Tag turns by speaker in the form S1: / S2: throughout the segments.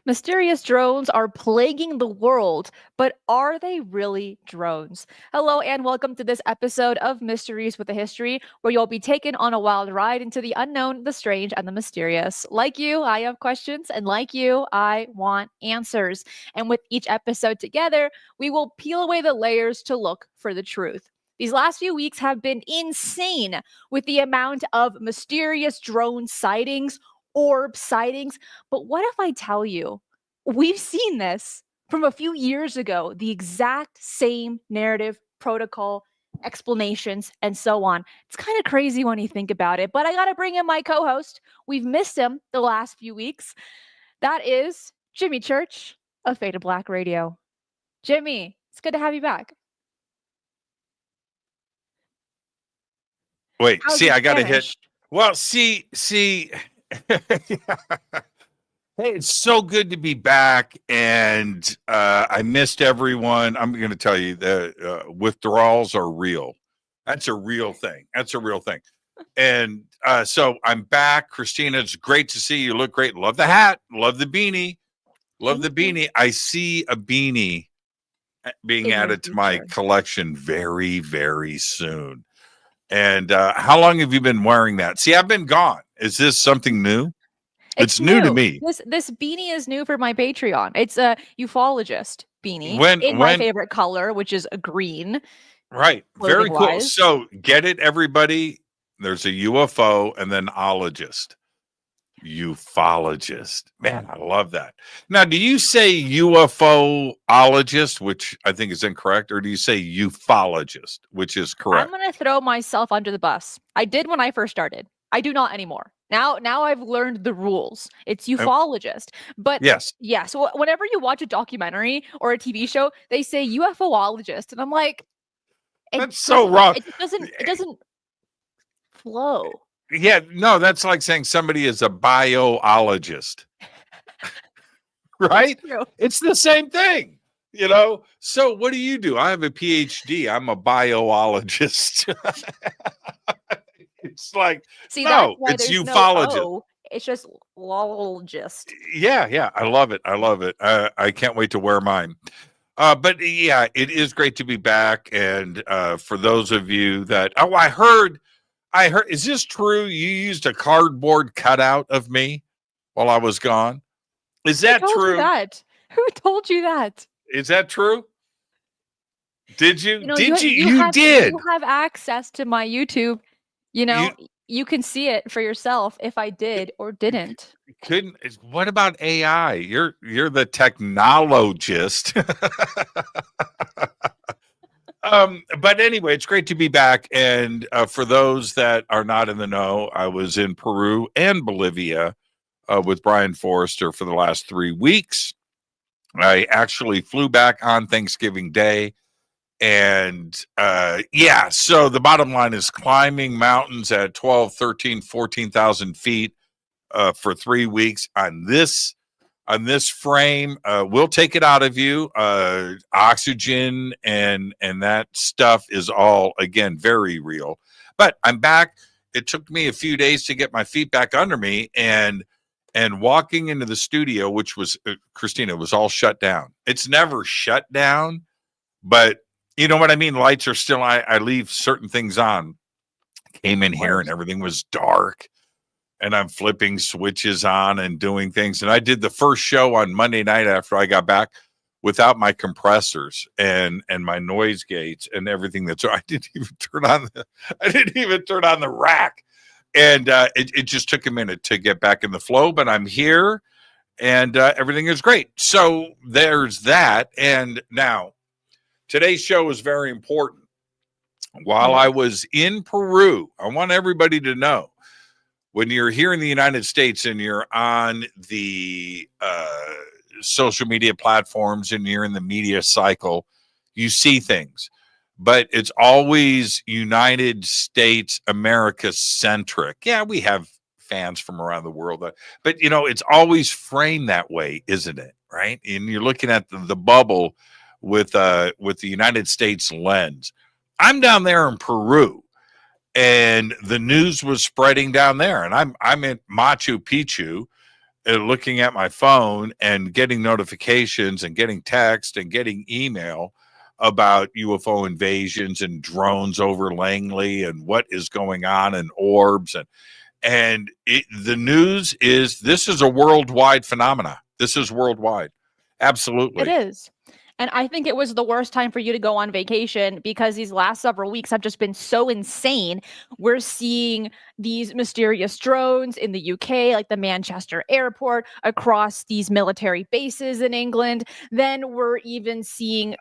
S1: Mysterious drones are plaguing the world, but are they really drones? Hello, and welcome to this episode of Mysteries with a History, where you'll be taken on a wild ride into the unknown, the strange, and the mysterious. Like you, I have questions, and like you, I want answers. And with each episode together, we will peel away the layers to look for the truth. These last few weeks have been insane with the amount of mysterious drone sightings, orb sightings. But what if I tell you we've seen this from a few years ago, the exact same narrative, protocol, explanations, and so on? It's kind of crazy when you think about it, but I got to bring in my co host. We've missed him the last few weeks. That is Jimmy Church of Faded Black Radio. Jimmy, it's good to have you back.
S2: Wait,
S1: How's
S2: see,
S1: your
S2: I got to
S1: Spanish?
S2: hit. Well, see. Hey, it's so good to be back, and I missed everyone. I'm going to tell you that withdrawals are real. That's a real thing. And so I'm back. Cristina, it's great to see you. Look great. Love the hat. Love the beanie. Love the
S1: Thank you.
S2: beanie. I see a beanie being
S1: In the
S2: added to my
S1: future.
S2: collection very, very soon. And how long have you been wearing that? See, I've been gone. Is this something new? It's new to me.
S1: This beanie is new for my Patreon. It's a ufologist beanie
S2: When
S1: in my favorite color, which is a green.
S2: Right. Very cool.
S1: Clothing-wise.
S2: So get it, everybody. There's a UFO and then ologist. Ufologist. Man, I love that. Now, do you say UFOologist, which I think is incorrect, or do you say ufologist, which is correct?
S1: I'm gonna throw myself under the bus. I did when I first started. I do not anymore. Now I've learned the rules. It's ufologist. But
S2: Yes.
S1: yeah, so whenever you watch a documentary or a TV show, they say UFOologist, and I'm like,
S2: That's so wrong.
S1: It doesn't flow.
S2: Yeah, no, that's like saying somebody is a biologist. Right?
S1: True.
S2: It's the same thing, So what do? I have a PhD. I'm a biologist. It's like,
S1: See,
S2: no,
S1: that's why
S2: it's
S1: there's
S2: ufologist.
S1: no O. It's just lologist.
S2: Yeah, I love it. I can't wait to wear mine. But yeah, it is great to be back. And for those of you that, I heard, is this true? You used a cardboard cutout of me while I was gone. Is that true?
S1: Who told you that?
S2: Is that true? Did you?
S1: You
S2: did.
S1: You have access to my YouTube. You can see it for yourself if I did or didn't.
S2: What about AI? You're the technologist. But anyway, it's great to be back. And for those that are not in the know, I was in Peru and Bolivia with Brian Forrester for the last 3 weeks. I actually flew back on Thanksgiving Day. And so the bottom line is climbing mountains at 12, 13, 14,000 feet for 3 weeks on this frame. We'll take it out of you. Oxygen and that stuff is all, again, very real. But I'm back. It took me a few days to get my feet back under me, and walking into the studio, which was Cristina, was all shut down. It's never shut down, but you know what I mean? Lights are still, I leave certain things on. Came in here and everything was dark, and I'm flipping switches on and doing things. And I did the first show on Monday night after I got back without my compressors and my noise gates and everything. I didn't even turn on the rack. And it just took a minute to get back in the flow, but I'm here and everything is great. So there's that. And now, today's show is very important. While I was in Peru, I want everybody to know, when you're here in the United States and you're on the social media platforms and you're in the media cycle, you see things. But it's always United States, America centric. Yeah, we have fans from around the world, but it's always framed that way, isn't it? Right? And you're looking at the bubble with the United States lens. I'm down there in Peru, and the news was spreading down there, and I'm in Machu Picchu, looking at my phone and getting notifications and getting text and getting email about UFO invasions and drones over Langley and what is going on in Orbs. And the news is this is a worldwide phenomena. This is worldwide. Absolutely.
S1: It is. And I think it was the worst time for you to go on vacation because these last several weeks have just been so insane. We're seeing these mysterious drones in the UK, like the Manchester airport, across these military bases in England. Then we're even seeing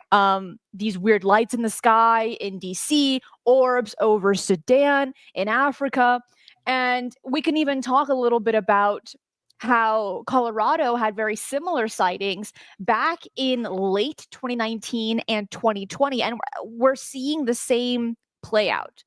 S1: these weird lights in the sky in DC, orbs over Sudan in Africa. And we can even talk a little bit about how Colorado had very similar sightings back in late 2019 and 2020. And we're seeing the same play out.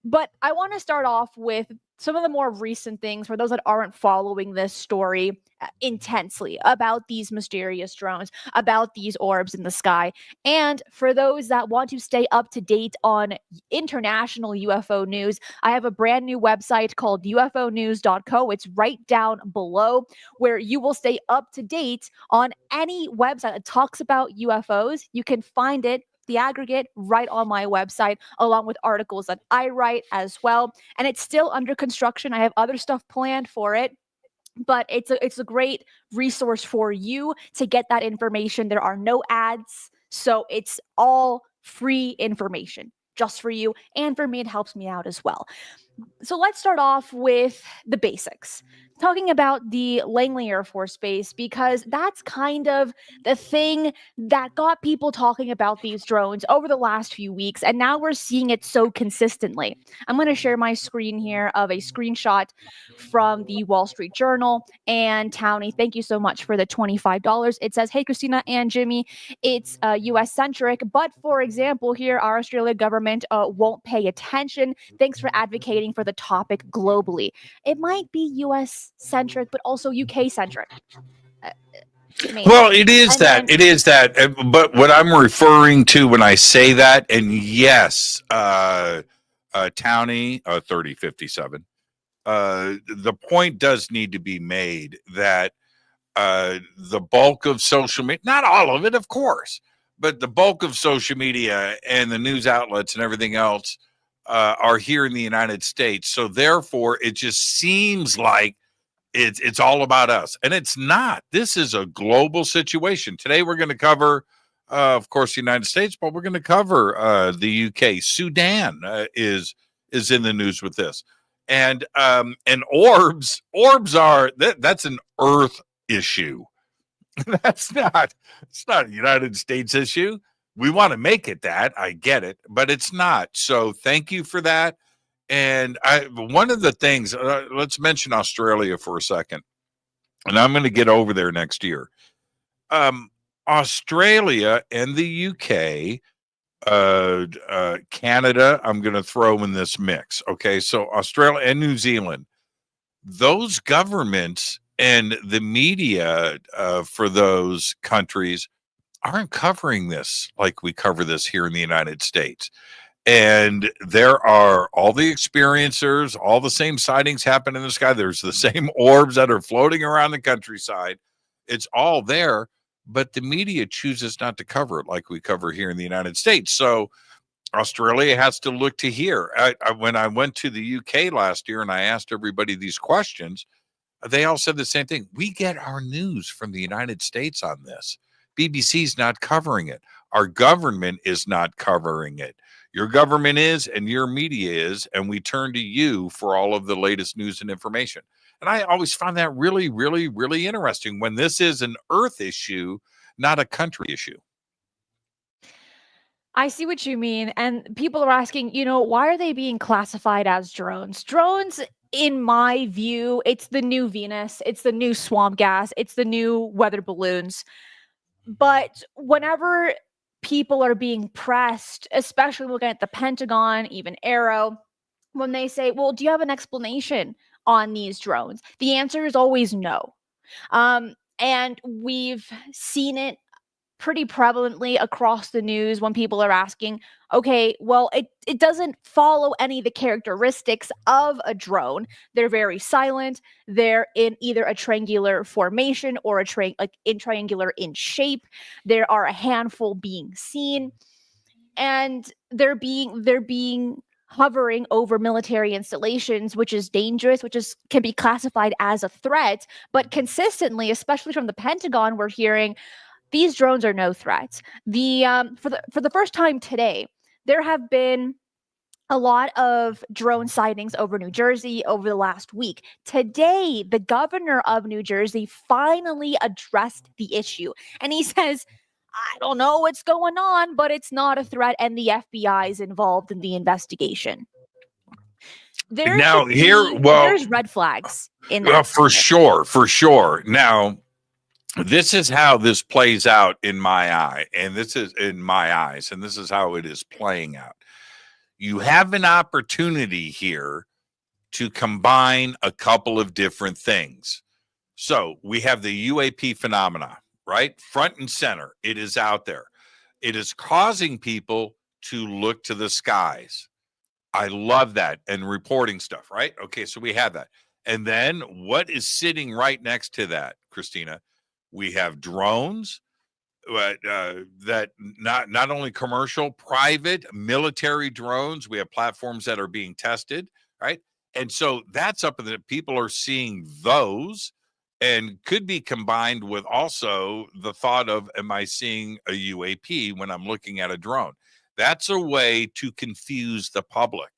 S1: But I want to start off with some of the more recent things for those that aren't following this story intensely about these mysterious drones, about these orbs in the sky. And for those that want to stay up to date on international UFO news, I have a brand new website called ufonews.co. It's right down below where you will stay up to date on any website that talks about UFOs. You can find it, the aggregate, right on my website, along with articles that I write as well. And it's still under construction. I have other stuff planned for it, but it's a great resource for you to get that information. There are no ads, so it's all free information just for you, and for me, it helps me out as well. So let's start off with the basics, talking about the Langley Air Force Base, because that's kind of the thing that got people talking about these drones over the last few weeks. And now we're seeing it so consistently. I'm going to share my screen here of a screenshot from the Wall Street Journal. And Townie, thank you so much for the $25. It says, "Hey, Cristina and Jimmy, it's US centric, but for example, here our Australia government won't pay attention. Thanks for advocating for the topic globally." It might be US centric, but also UK centric.
S2: Well, it is that. It is that. But what I'm referring to when I say that, and yes, Townie, 3057, the point does need to be made that the bulk of social media, not all of it, of course, but the bulk of social media and the news outlets and everything else are here in the United States. So therefore, it just seems like it's all about us, and it's not. This is a global situation. Today, we're going to cover, of course, the United States, but we're going to cover the UK. Sudan is in the news with this, and orbs are that's an Earth issue. It's not a United States issue. We want to make it that. I get it, but it's not. So thank you for that. And one of the things, let's mention Australia for a second, and I'm going to get over there next year. Australia and the UK, Canada, I'm going to throw in this mix. Okay, so Australia and New Zealand, those governments and the media for those countries aren't covering this like we cover this here in the United States. And there are all the experiencers, all the same sightings happen in the sky. There's the same orbs that are floating around the countryside. It's all there, but the media chooses not to cover it like we cover here in the United States. So Australia has to look to here. When I went to the UK last year and I asked everybody these questions, they all said the same thing. We get our news from the United States on this. BBC's not covering it. Our government is not covering it. Your government is, and your media is, and we turn to you for all of the latest news and information. And I always found that really, really, really interesting when this is an Earth issue, not a country issue.
S1: I see what you mean. And people are asking, why are they being classified as drones? Drones, in my view, it's the new Venus, it's the new swamp gas, it's the new weather balloons. But whenever people are being pressed, especially looking at the Pentagon, even Arrow, when they say, well, do you have an explanation on these drones? The answer is always no. And we've seen it pretty prevalently across the news when people are asking, okay, well, it doesn't follow any of the characteristics of a drone. They're very silent. They're in either a triangular formation or like in triangular in shape. There are a handful being seen, and they're being hovering over military installations, which is dangerous, which is can be classified as a threat. But consistently, especially from the Pentagon, we're hearing these drones are no threat. For the first time today, there have been a lot of drone sightings over New Jersey over the last week. Today, the governor of New Jersey finally addressed the issue. And he says, I don't know what's going on, but it's not a threat, and the FBI is involved in the investigation. There
S2: Now,
S1: should
S2: here,
S1: be
S2: well,
S1: there's red flags in that
S2: for
S1: statement.
S2: sure, for sure. Now, this is how this plays out in my eye, and this is in my eyes, and this is how it is playing out. You have an opportunity here to combine a couple of different things. So we have the UAP phenomena, right? Front and center. It is out there. It is causing people to look to the skies. I love that. And reporting stuff, right? Okay, so we have that. And then what is sitting right next to that, Cristina? We have drones that not only commercial, private, military drones. We have platforms that are being tested, right? And so that's up in the people are seeing those, and could be combined with also the thought of, am I seeing a UAP when I'm looking at a drone? That's a way to confuse the public,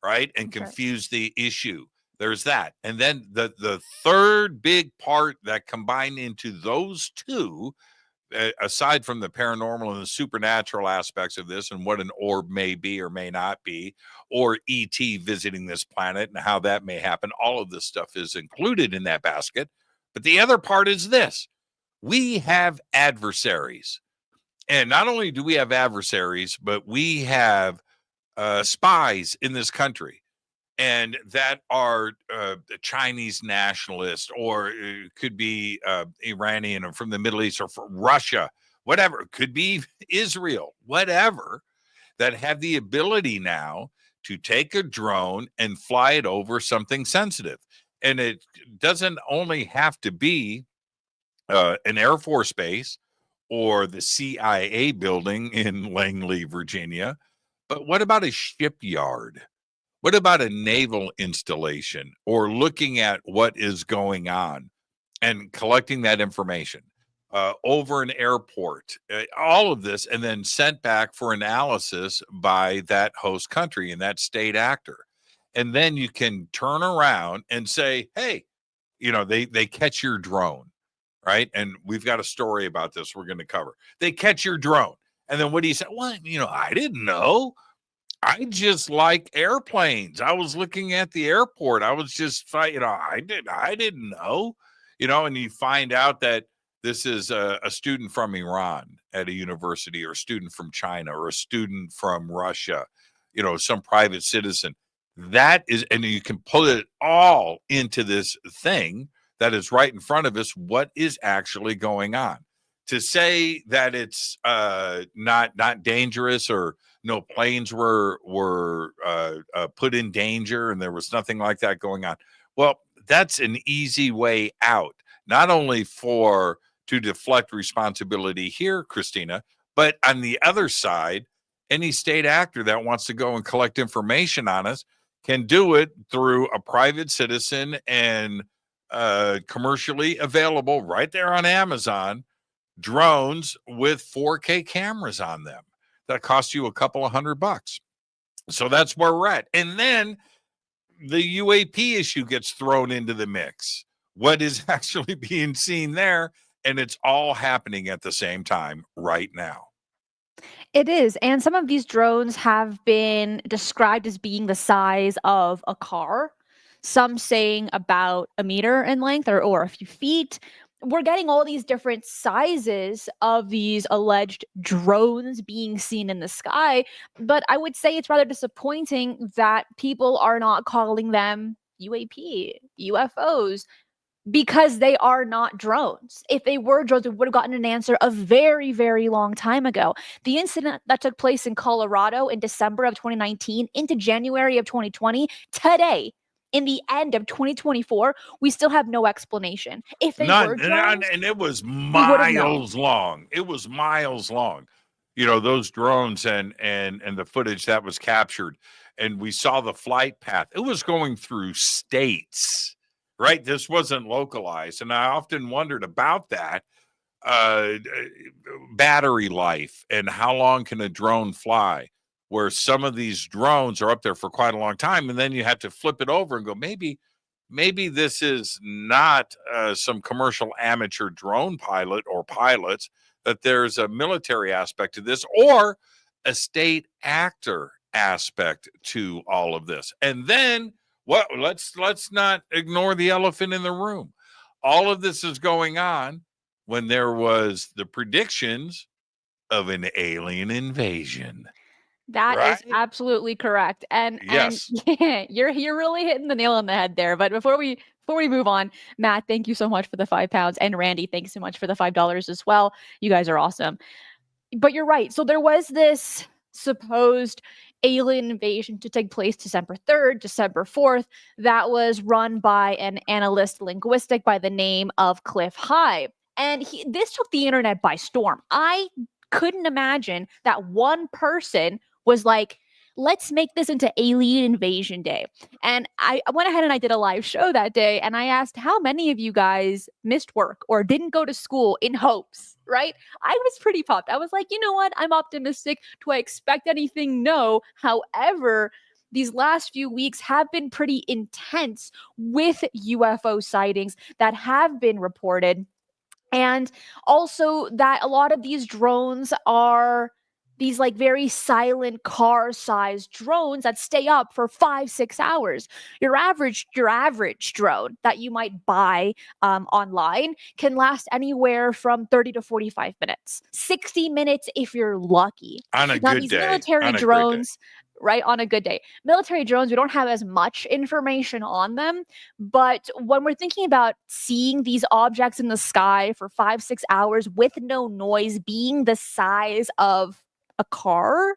S2: right? And
S1: That's right.
S2: confuse the issue. There's that. And then the third big part that combine into those two, aside from the paranormal and the supernatural aspects of this and what an orb may be or may not be, or ET visiting this planet and how that may happen, all of this stuff is included in that basket. But the other part is this: we have adversaries. And not only do we have adversaries, but we have spies in this country, and that are Chinese nationalists, or could be Iranian or from the Middle East or from Russia, whatever. Could be Israel, whatever, that have the ability now to take a drone and fly it over something sensitive. And it doesn't only have to be an Air Force base or the CIA building in Langley, Virginia, but what about a shipyard? What about a naval installation, or looking at what is going on and collecting that information over an airport? All of this, and then sent back for analysis by that host country and that state actor. And then you can turn around and say, hey, they catch your drone, right? And we've got a story about this we're going to cover. They catch your drone. And then what do you say? Well, I didn't know. I just like airplanes. I was looking at the airport. I was just, I didn't know, and you find out that this is a student from Iran at a university, or a student from China, or a student from Russia, some private citizen. That is, and you can put it all into this thing that is right in front of us. What is actually going on? To say that it's not dangerous, or no planes were put in danger and there was nothing like that going on, well, that's an easy way out, not only to deflect responsibility here, Cristina, but on the other side, any state actor that wants to go and collect information on us can do it through a private citizen, and commercially available right there on Amazon, drones with 4K cameras on them that cost you a couple of $100. So that's where we're at. And then the UAP issue gets thrown into the mix. What is actually being seen there? And it's all happening at the same time right now.
S1: It is. And some of these drones have been described as being the size of a car, some saying about a meter in length, or a few feet. We're getting all these different sizes of these alleged drones being seen in the sky. But I would say it's rather disappointing that people are not calling them UAP, UFOs. because they are not drones. If they were drones, we would have gotten an answer a very, very long time ago. The incident that took place in Colorado in December of 2019 into January of 2020, today, in the end of 2024, we still have no explanation. If they were drones,
S2: and it was
S1: we would have known.
S2: miles long. It was miles long. You know, those drones and the footage that was captured, and we saw the flight path. It was going through states, right? This wasn't localized, and I often wondered about that. Battery life and how long can a drone fly, where some of these drones are up there for quite a long time, and then you have to flip it over and go, maybe this is not some commercial amateur drone pilot or pilots, that there's a military aspect to this or a state actor aspect to all of this. And then let's not ignore the elephant in the room. All of this is going on when there was the predictions of an alien invasion.
S1: That
S2: Right?
S1: is absolutely correct. And
S2: Yes.
S1: yeah, you're really hitting the nail on the head there. But before we move on, Matt, thank you so much for the £5. And Randy, thanks so much for the $5 as well. You guys are awesome. But you're right. So there was this supposed alien invasion to take place December 3rd, December 4th, that was run by an analyst linguistic by the name of Cliff High. And this took the internet by storm. I couldn't imagine that one person was like, let's make this into Alien Invasion Day. And I went ahead and I did a live show that day, and I asked how many of you guys missed work or didn't go to school in hopes, right? I was pretty pumped. I was like, you know what? I'm optimistic. Do I expect anything? No. However, these last few weeks have been pretty intense with UFO sightings that have been reported. And also that a lot of these drones are these like very silent car-sized drones that stay up for 5-6 hours. Your average drone that you might buy online can last anywhere from 30 to 45 minutes, 60 minutes if you're lucky.
S2: On a
S1: Now
S2: good
S1: these
S2: day.
S1: military drones, right, on a good day. Military drones, we don't have as much information on them, but when we're thinking about seeing these objects in the sky for 5-6 hours with no noise, being the size of a car,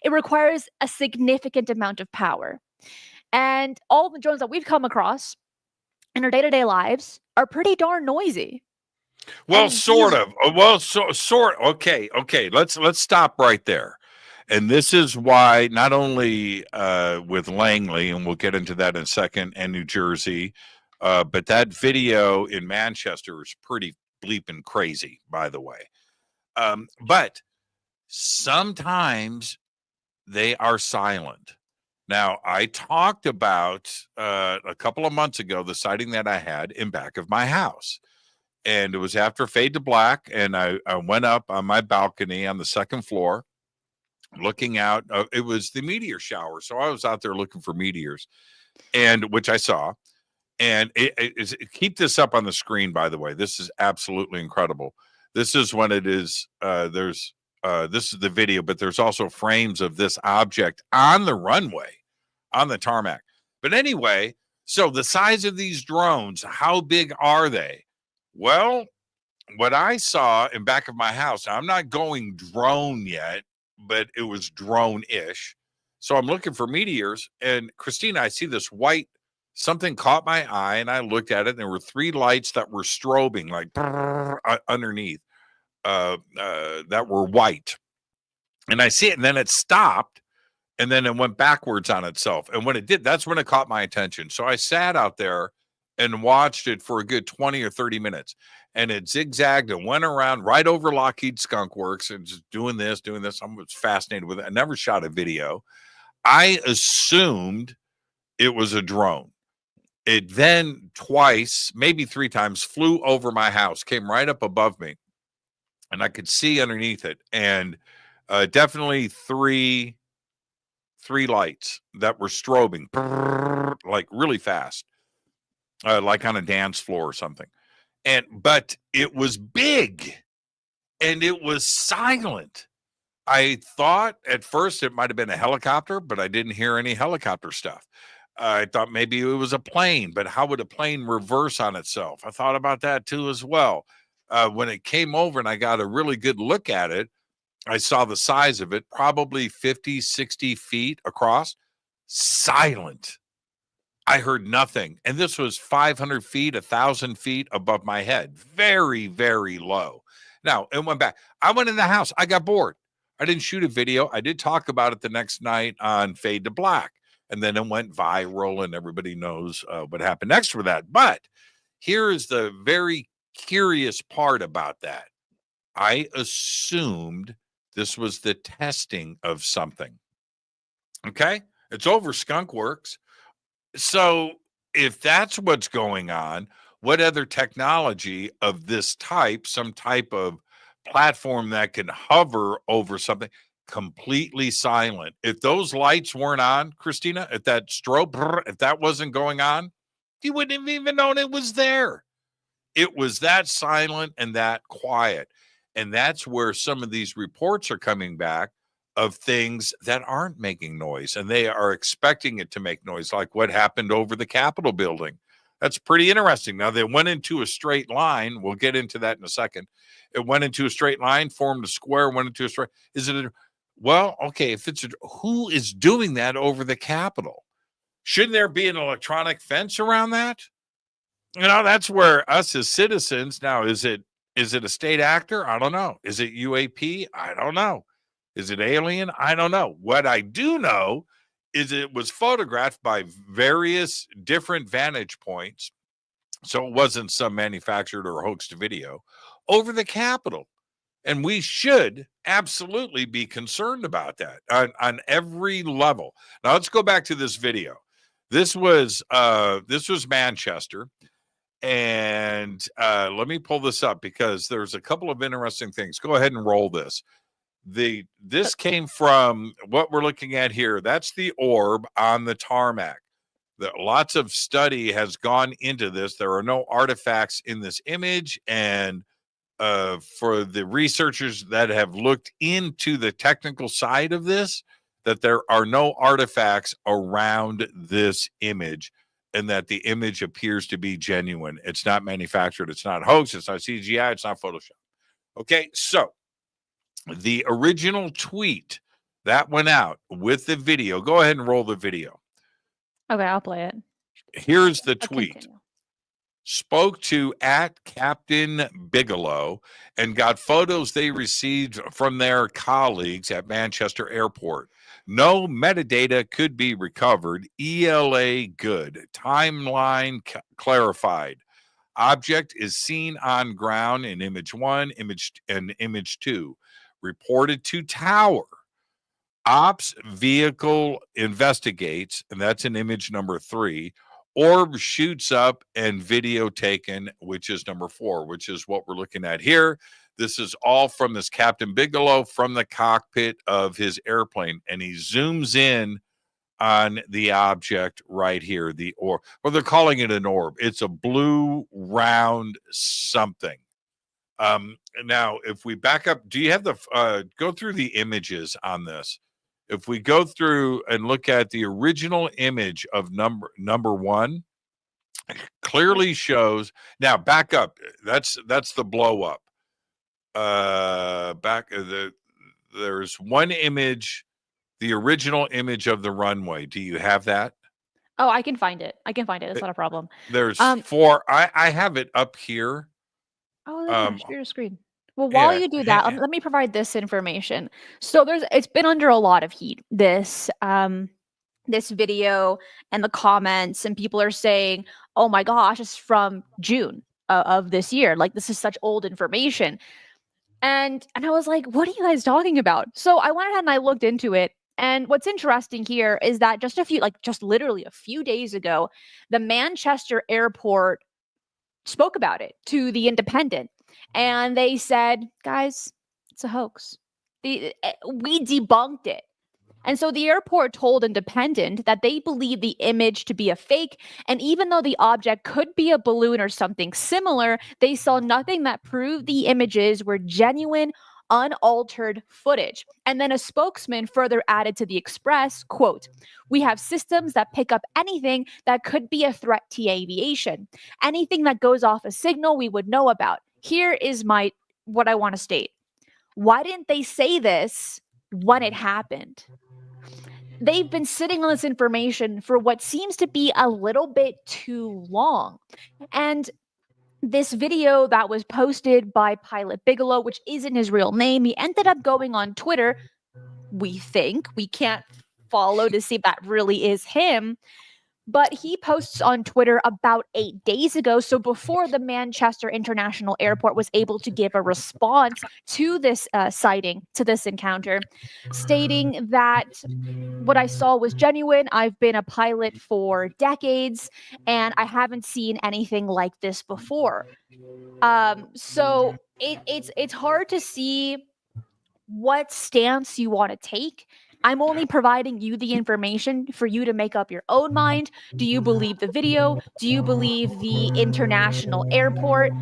S1: it requires a significant amount of power. And all the drones that we've come across in our day-to-day lives are pretty darn noisy.
S2: Well,
S1: And
S2: sort of. Well, sort. Okay. Let's stop right there. And this is why not only with Langley, and we'll get into that in a second, and New Jersey, but that video in Manchester is pretty bleeping crazy, by the way. But sometimes they are silent. Now, I talked about a couple of months ago the sighting that I had in back of my house. And it was after Fade to Black, and I went up on my balcony on the second floor looking out. It was the meteor shower, so I was out there looking for meteors, and which I saw. And keep this up on the screen, by the way. This is absolutely incredible. This is when it is. This is the video, but there's also frames of this object on the runway, on the tarmac. But anyway, so the size of these drones, how big are they? Well, what I saw in back of my house, I'm not going drone yet, but it was drone-ish. So I'm looking for meteors, and Cristina, I see this white, something caught my eye, and I looked at it, and there were 3 lights that were strobing, like underneath, that were white. And I see it, and then it stopped, and then it went backwards on itself. And when it did, that's when it caught my attention. So I sat out there and watched it for a good 20 or 30 minutes. And it zigzagged and went around right over Lockheed Skunk Works and just doing this. I was fascinated with it. I never shot a video. I assumed it was a drone. It then twice, maybe 3 times, flew over my house, came right up above me, and I could see underneath it. And definitely three lights that were strobing, like really fast, like on a dance floor or something. But it was big and it was silent. I thought at first it might have been a helicopter, but I didn't hear any helicopter stuff. I thought maybe it was a plane, but how would a plane reverse on itself? I thought about that too as well. When it came over and I got a really good look at it, I saw the size of it, probably 50, 60 feet across, silent. I heard nothing. And this was 500 feet, 1,000 feet above my head. Very, very low. Now, it went back. I went in the house. I got bored. I didn't shoot a video. I did talk about it the next night on Fade to Black. And then it went viral, and everybody knows what happened next for that. But here is the very curious part about that. I assumed this was the testing of something. Okay? It's over Skunk Works. So if that's what's going on, what other technology of this type, some type of platform that can hover over something completely silent? If those lights weren't on, Cristina, if that strobe, if that wasn't going on, you wouldn't have even known it was there. It was that silent and that quiet. And that's where some of these reports are coming back of things that aren't making noise, and they are expecting it to make noise, like what happened over the Capitol building. That's pretty interesting. Now, they went into a straight line. We'll get into that in a second. It went into a straight line, formed a square, went into a straight. Is it well, okay, if it's who is doing that over the Capitol? Shouldn't there be an electronic fence around that? That's where us as citizens, now, is it a state actor? I don't know. Is it UAP? I don't know. Is it alien? I don't know. What I do know is it was photographed by various different vantage points. So it wasn't some manufactured or hoaxed video over the Capitol. And we should absolutely be concerned about that on every level. Now let's go back to this video. This was Manchester. And let me pull this up because there's a couple of interesting things. Go ahead and roll this. This came from what we're looking at here. That's the orb on the tarmac. Lots of study has gone into this. There are no artifacts in this image, and for the researchers that have looked into the technical side of this, that there are no artifacts around this image, and that the image appears to be genuine. It's not manufactured. It's not hoax. It's not CGI. It's not Photoshop. Okay, so the original tweet that went out with the video. Go ahead and roll the video.
S1: Okay, I'll play it.
S2: Here's the tweet. Spoke to at Captain Bigelow and got photos they received from their colleagues at Manchester Airport. No metadata could be recovered. ELA good. Timeline clarified. Object is seen on ground in image 1, image 2. Reported to tower. Ops vehicle investigates, and that's in image number 3. Orb shoots up and video taken, which is number 4, which is what we're looking at here. This is all from this Captain Bigelow from the cockpit of his airplane, and he zooms in on the object right here, the orb. Well, they're calling it an orb. It's a blue round something. Now, if we back up, do you have the go through the images on this? If we go through and look at the original image of number 1, clearly shows. Now back up. That's the blow up. There's one image, the original image of the runway. Do you have that?
S1: Oh, I can find it. It's not a problem.
S2: There's 4. I have it up here.
S1: Oh, share your screen. Well, while you do that, let me provide this information. So it's been under a lot of heat, this video and the comments, and people are saying, oh my gosh, it's from June of this year. Like, this is such old information. And I was like, what are you guys talking about? So I went ahead and I looked into it. And what's interesting here is that just literally a few days ago, the Manchester airport spoke about it to the Independent. And they said, guys, it's a hoax. We debunked it. And so the airport told Independent that they believe the image to be a fake. And even though the object could be a balloon or something similar, they saw nothing that proved the images were genuine unaltered footage. And then a spokesman further added to the Express, quote, "We have systems that pick up anything that could be a threat to aviation. Anything that goes off a signal we would know about. Here is what I want to state. Why didn't they say this when it happened? They've been sitting on this information for what seems to be a little bit too long. And this video that was posted by Pilot Bigelow, which isn't his real name, he ended up going on Twitter. We think we can't follow to see if that really is him. But he posts on Twitter about 8 days ago. So before the Manchester International Airport was able to give a response to this sighting, to this encounter, stating that what I saw was genuine. I've been a pilot for decades and I haven't seen anything like this before. So it's hard to see what stance you want to take. I'm only providing you the information for you to make up your own mind. Do you believe the video? Do you believe the international airport?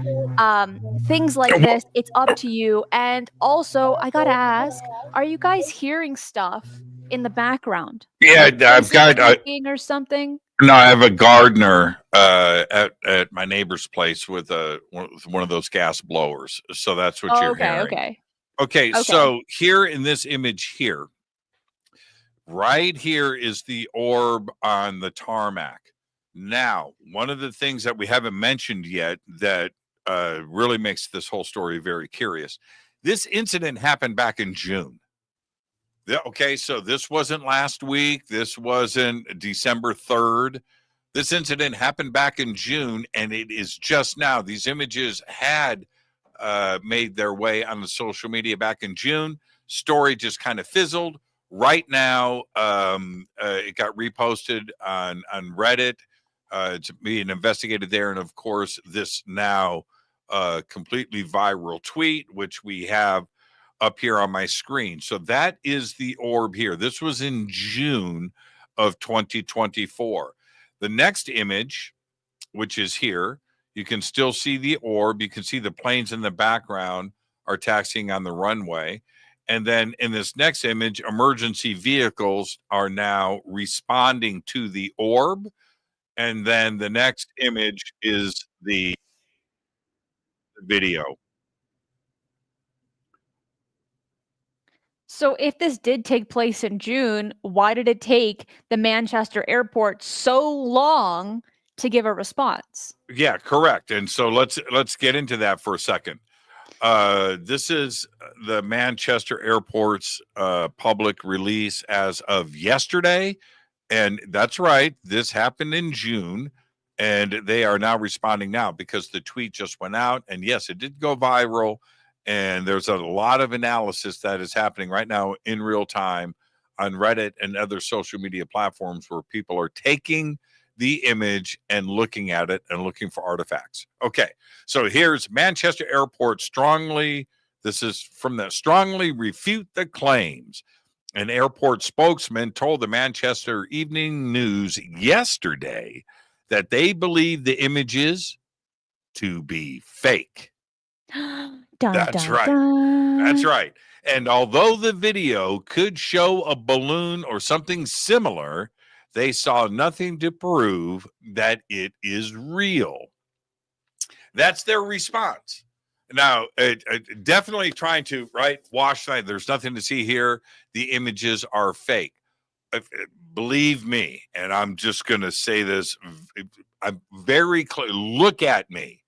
S1: Things like this, it's up to you. And also, I gotta ask, are you guys hearing stuff in the background?
S2: Yeah,
S1: Like
S2: I've
S1: places
S2: got
S1: creaking or something?
S2: no, I have a gardener at my neighbor's place with one of those gas blowers. So that's what
S1: Oh,
S2: you're
S1: okay,
S2: hearing.
S1: okay.
S2: Okay,
S1: Okay.
S2: so here in this image here, right here is the orb on the tarmac. Now, one of the things that we haven't mentioned yet that really makes this whole story very curious. This incident happened back in June. Okay, so this wasn't last week. This wasn't December 3rd. This incident happened back in June, and it is just now. These images had made their way on the social media back in June. Story just kind of fizzled. Right now, it got reposted on Reddit. It's being investigated there, and of course, this now completely viral tweet, which we have up here on my screen. So that is the orb here. This was in June of 2024. The next image, which is here, you can still see the orb. You can see the planes in the background are taxiing on the runway. And then in this next image, emergency vehicles are now responding to the orb. And then the next image is the video.
S1: So if this did take place in June, why did it take the Manchester airport so long to give a response?
S2: Yeah, correct. And so let's get into that for a second. This is the Manchester Airport's public release as of yesterday. And that's right. This happened in June. And they are now responding now because the tweet just went out. And yes, it did go viral. And there's a lot of analysis that is happening right now in real time on Reddit and other social media platforms where people are taking the image and looking at it and looking for artifacts. Okay, so here's Manchester Airport this is from the strongly refute the claims. An airport spokesman told the Manchester Evening News yesterday that they believe the images to be fake. That's right. That's right. And although the video could show a balloon or something similar, they saw nothing to prove that it is real. That's their response. Now, definitely trying to wash that. There's nothing to see here. The images are fake. Believe me, and I'm just going to say this. I'm very clear. Look at me.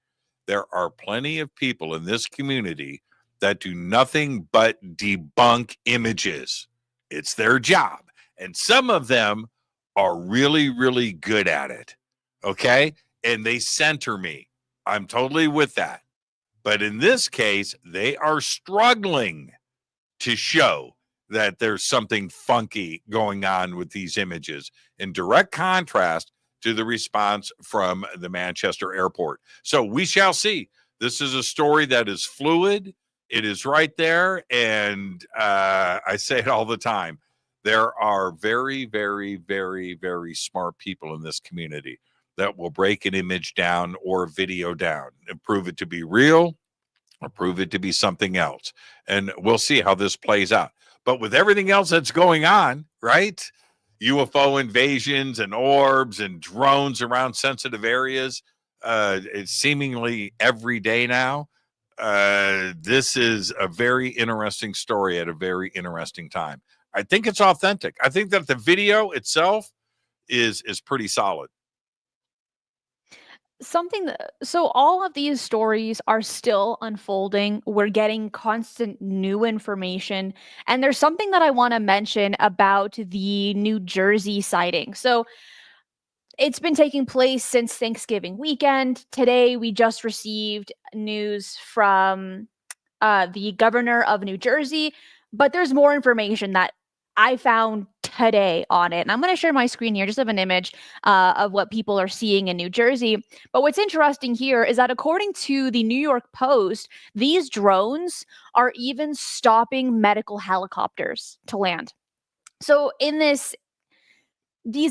S2: There are plenty of people in this community that do nothing but debunk images. It's their job. And some of them are really, really good at it. Okay. And they center me. I'm totally with that. But in this case, they are struggling to show that there's something funky going on with these images, in direct contrast to the response from the Manchester airport. So we shall see. This is a story that is fluid. It is right there. And I say it all the time. There are very, very, very, very smart people in this community that will break an image down or a video down and prove it to be real or prove it to be something else. And we'll see how this plays out. But with everything else that's going on, right? UFO invasions and orbs and drones around sensitive areas, it's seemingly every day now. This is a very interesting story at a very interesting time. I think it's authentic. I think that the video itself is pretty solid.
S1: So all of these stories are still unfolding. We're getting constant new information, and there's something that I want to mention about the New Jersey sighting. So it's been taking place since Thanksgiving weekend. Today we just received news from the governor of New Jersey, but there's more information that I found today on it. And I'm going to share my screen here, just of an image of what people are seeing in New Jersey. But what's interesting here is that according to the New York Post, these drones are even stopping medical helicopters to land. So in these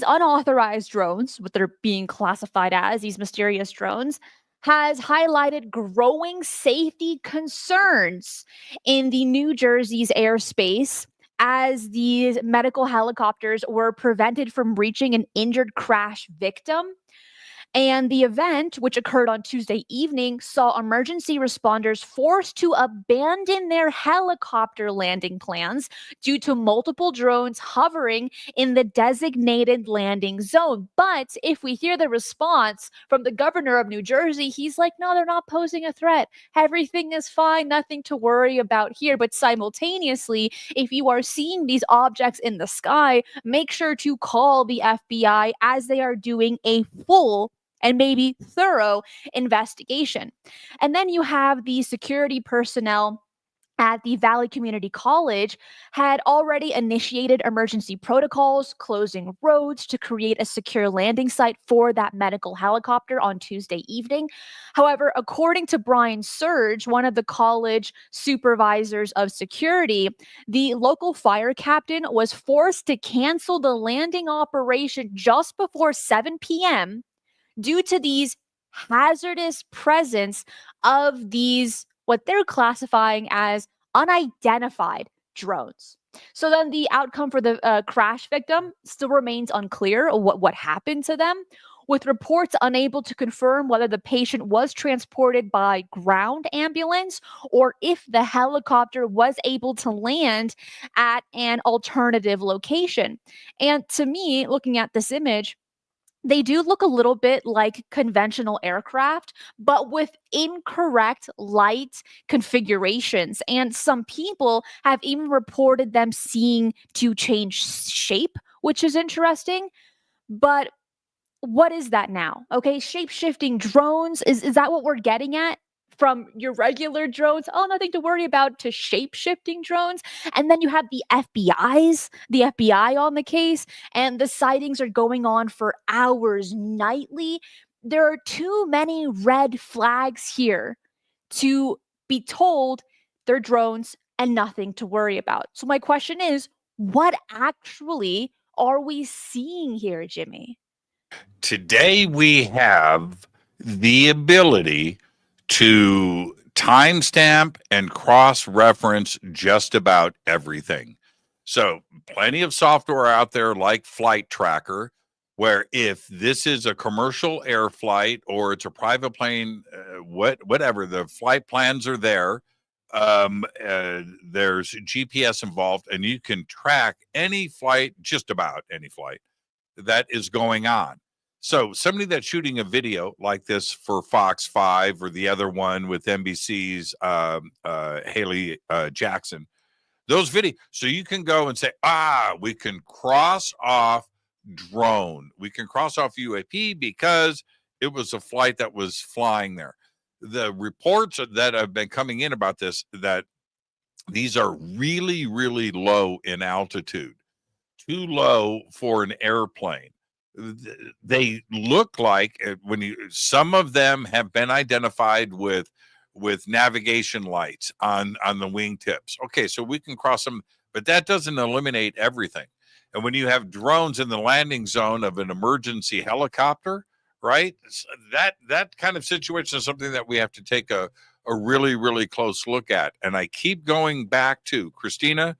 S1: unauthorized drones, what they're being classified as, these mysterious drones, has highlighted growing safety concerns in the New Jersey's airspace as these medical helicopters were prevented from reaching an injured crash victim. And the event, which occurred on Tuesday evening, saw emergency responders forced to abandon their helicopter landing plans due to multiple drones hovering in the designated landing zone. But if we hear the response from the governor of New Jersey, he's like, no, they're not posing a threat. Everything is fine, nothing to worry about here. But simultaneously, if you are seeing these objects in the sky, make sure to call the FBI as they are doing a full and maybe thorough investigation. And then you have the security personnel at the Valley Community College had already initiated emergency protocols, closing roads to create a secure landing site for that medical helicopter on Tuesday evening. However, according to Brian Surge, one of the college supervisors of security, the local fire captain was forced to cancel the landing operation just before 7 p.m. due to these hazardous presence of these, what they're classifying as unidentified drones. So then the outcome for the crash victim still remains unclear what happened to them, with reports unable to confirm whether the patient was transported by ground ambulance or if the helicopter was able to land at an alternative location. And to me, looking at this image, they do look a little bit like conventional aircraft, but with incorrect light configurations. And some people have even reported them seeing to change shape, which is interesting. But what is that now? Okay, shape-shifting drones, is that what we're getting at? From your regular drones, oh, nothing to worry about, to shape-shifting drones. And then you have the FBI on the case, and the sightings are going on for hours nightly. There are too many red flags here to be told they're drones and nothing to worry about. So my question is, what actually are we seeing here, Jimmy?
S2: Today we have the ability to timestamp and cross reference just about everything. So, plenty of software out there like Flight Tracker, where if this is a commercial air flight or it's a private plane, whatever, the flight plans are there. There's GPS involved, and you can track any flight, just about any flight that is going on. So somebody that's shooting a video like this for Fox 5 or the other one with NBC's Haley Jackson, those videos. So you can go and say, we can cross off drone. We can cross off UAP because it was a flight that was flying there. The reports that have been coming in about this, that these are really, really low in altitude, too low for an airplane. They look like some of them have been identified with navigation lights on the wingtips. Okay, so we can cross them, but that doesn't eliminate everything. And when you have drones in the landing zone of an emergency helicopter, right? That kind of situation is something that we have to take a a really, really close look at. And I keep going back to Cristina.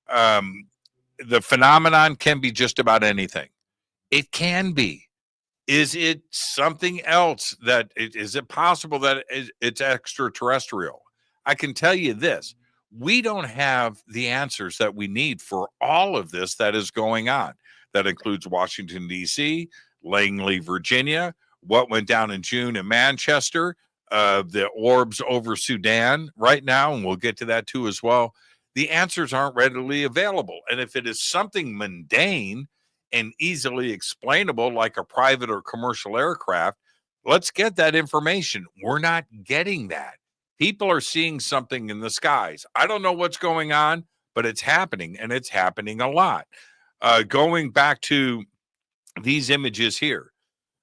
S2: The phenomenon can be just about anything. It can be. Is it something else is it possible that it's extraterrestrial? I can tell you this. We don't have the answers that we need for all of this that is going on. That includes Washington, D.C., Langley, Virginia, what went down in June in Manchester, the Orbs over Sudan right now, and we'll get to that too as well. The answers aren't readily available. And if it is something mundane and easily explainable, like a private or commercial aircraft, let's get that information. We're not getting that. People are seeing something in the skies. I don't know what's going on, but it's happening, and it's happening a lot. Going back to these images here,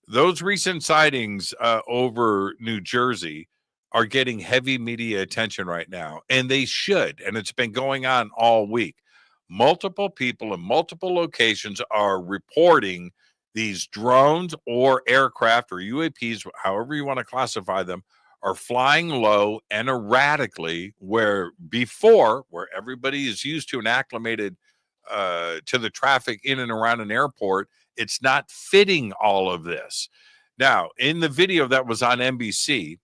S2: those recent sightings over New Jersey are getting heavy media attention right now, and they should, and it's been going on all week. Multiple people in multiple locations are reporting these drones or aircraft or UAPs, however you want to classify them, are flying low and erratically, where before, where everybody is used to and acclimated to the traffic in and around an airport, it's not fitting all of this. Now, in the video that was on NBC,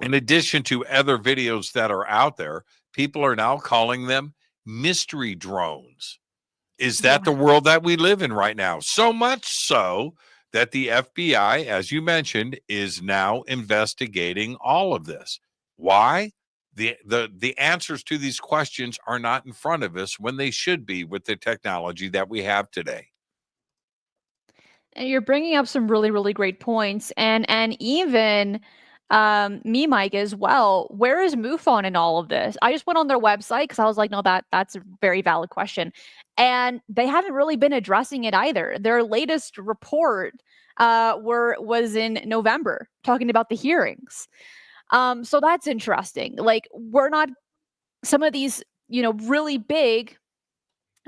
S2: in addition to other videos that are out there, people are now calling them mystery drones. Is that the world that we live in right now? So much so that the FBI, as you mentioned, is now investigating all of this. Why? The answers to these questions are not in front of us when they should be with the technology that we have today.
S1: And you're bringing up some really, really great points, and even me, Mike, as well. Where is MUFON in all of this? I just went on their website because I was like, no, that's a very valid question, and they haven't really been addressing it either. Their latest report was in November, talking about the hearings. So that's interesting. Like, we're not some of these, really big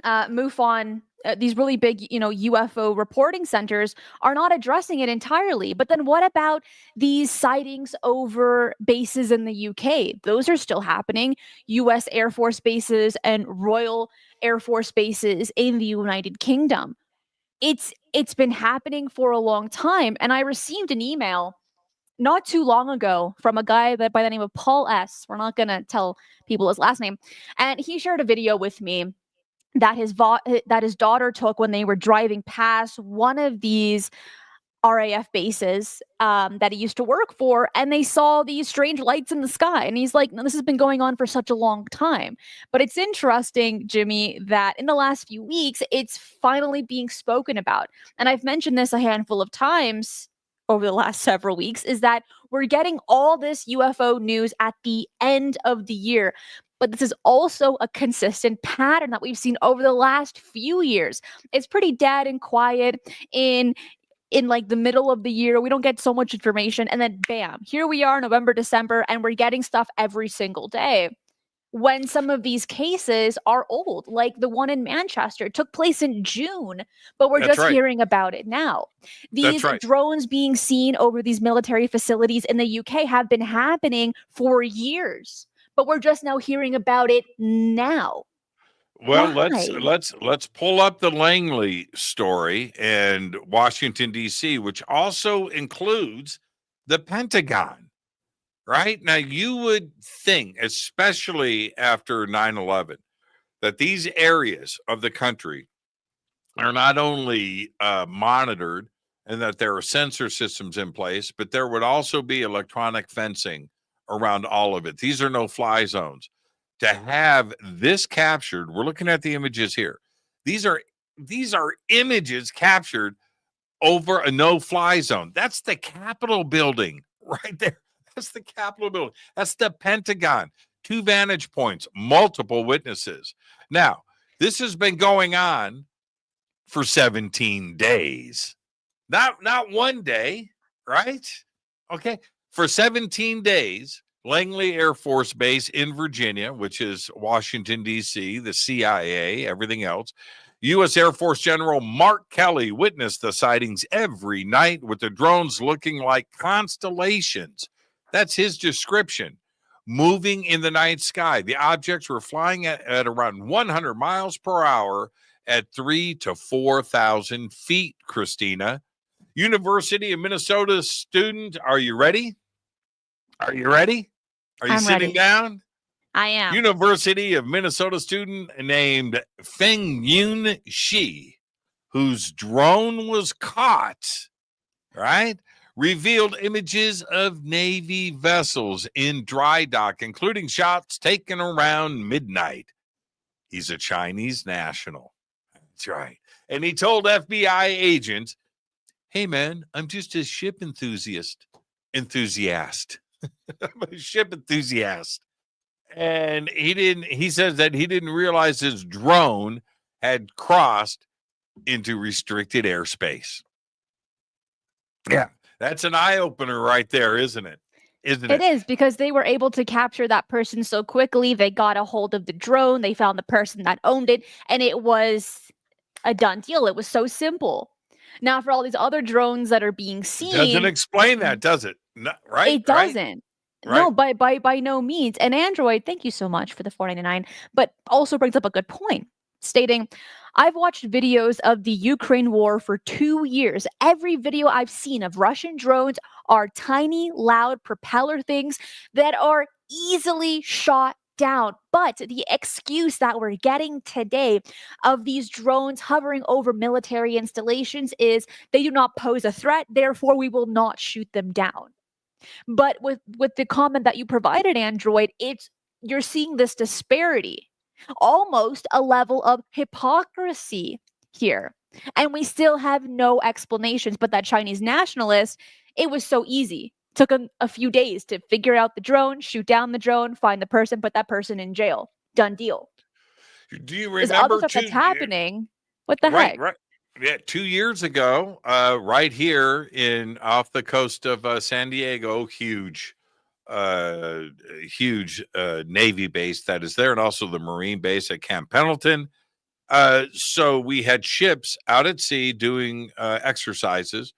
S1: MUFON, these really big, UFO reporting centers are not addressing it entirely. But then what about these sightings over bases in the UK? Those are still happening. US Air Force bases and Royal Air Force bases in the United Kingdom. It's been happening for a long time. And I received an email not too long ago from a guy that by the name of Paul S. We're not going to tell people his last name. And he shared a video with me that his daughter took when they were driving past one of these RAF bases that he used to work for, and they saw these strange lights in the sky. And he's like, no, this has been going on for such a long time. But it's interesting, Jimmy, that in the last few weeks, it's finally being spoken about. And I've mentioned this a handful of times over the last several weeks, is that we're getting all this UFO news at the end of the year. But this is also a consistent pattern that we've seen over the last few years. It's pretty dead and quiet in like the middle of the year. We don't get so much information. And then bam, here we are, November, December, and we're getting stuff every single day. When some of these cases are old, like the one in Manchester, took place in June, but we're just hearing about it now. These drones being seen over these military facilities in the UK have been happening for years, but we're just now hearing about it now.
S2: Well, let's pull up the Langley story and Washington, D.C., which also includes the Pentagon. Right? Now, you would think, especially after 9/11, that these areas of the country are not only monitored and that there are sensor systems in place, but there would also be electronic fencing around all of it. These are no-fly zones. To have this captured, we're looking at the images here. These are images captured over a no-fly zone. That's the Capitol building right there. That's the Capitol building. That's the Pentagon. 2 vantage points, multiple witnesses. Now, this has been going on for 17 days. Not one day, right? Okay. For 17 days, Langley Air Force Base in Virginia, which is Washington, D.C., the CIA, everything else. U.S. Air Force General Mark Kelly witnessed the sightings every night with the drones looking like constellations. That's his description. moving in the night sky. The objects were flying at around 100 miles per hour at 3,000 to 4,000 feet, Cristina. University of Minnesota student, are you ready? Are you ready? Are you
S1: I'm
S2: sitting
S1: ready.
S2: down?
S1: I am.
S2: University of Minnesota student named Feng Yun Shi, whose drone was caught, right? Revealed images of Navy vessels in dry dock, including shots taken around midnight. He's a Chinese national. That's right. And he told FBI agents, hey, man, I'm just a ship enthusiast. I'm a ship enthusiast. And he says that he didn't realize his drone had crossed into restricted airspace. Yeah, that's an eye opener right there, isn't it?
S1: It is, because they were able to capture that person so quickly. They got a hold of the drone, they found the person that owned it, and it was a done deal. It was so simple. Now, for all these other drones that are being seen,
S2: doesn't explain that, does it? No, right?
S1: It doesn't.
S2: Right.
S1: No, by no means. And Android, thank you so much for the $4.99, but also brings up a good point, stating, I've watched videos of the Ukraine war for 2 years. Every video I've seen of Russian drones are tiny, loud propeller things that are easily shot down. But the excuse that we're getting today of these drones hovering over military installations is they do not pose a threat, therefore we will not shoot them down. But with the comment that you provided, Android, you're seeing this disparity, almost a level of hypocrisy here. And we still have no explanations. But that Chinese nationalist, it was so easy. Took him a few days to figure out the drone, shoot down the drone, find the person, put that person in jail. Done deal.
S2: Do you
S1: This other
S2: remember
S1: stuff that's happening? What the
S2: right,
S1: heck?
S2: right. Yeah, 2 years ago, right here off the coast of San Diego, huge Navy base that is there, and also the Marine base at Camp Pendleton. So we had ships out at sea doing exercises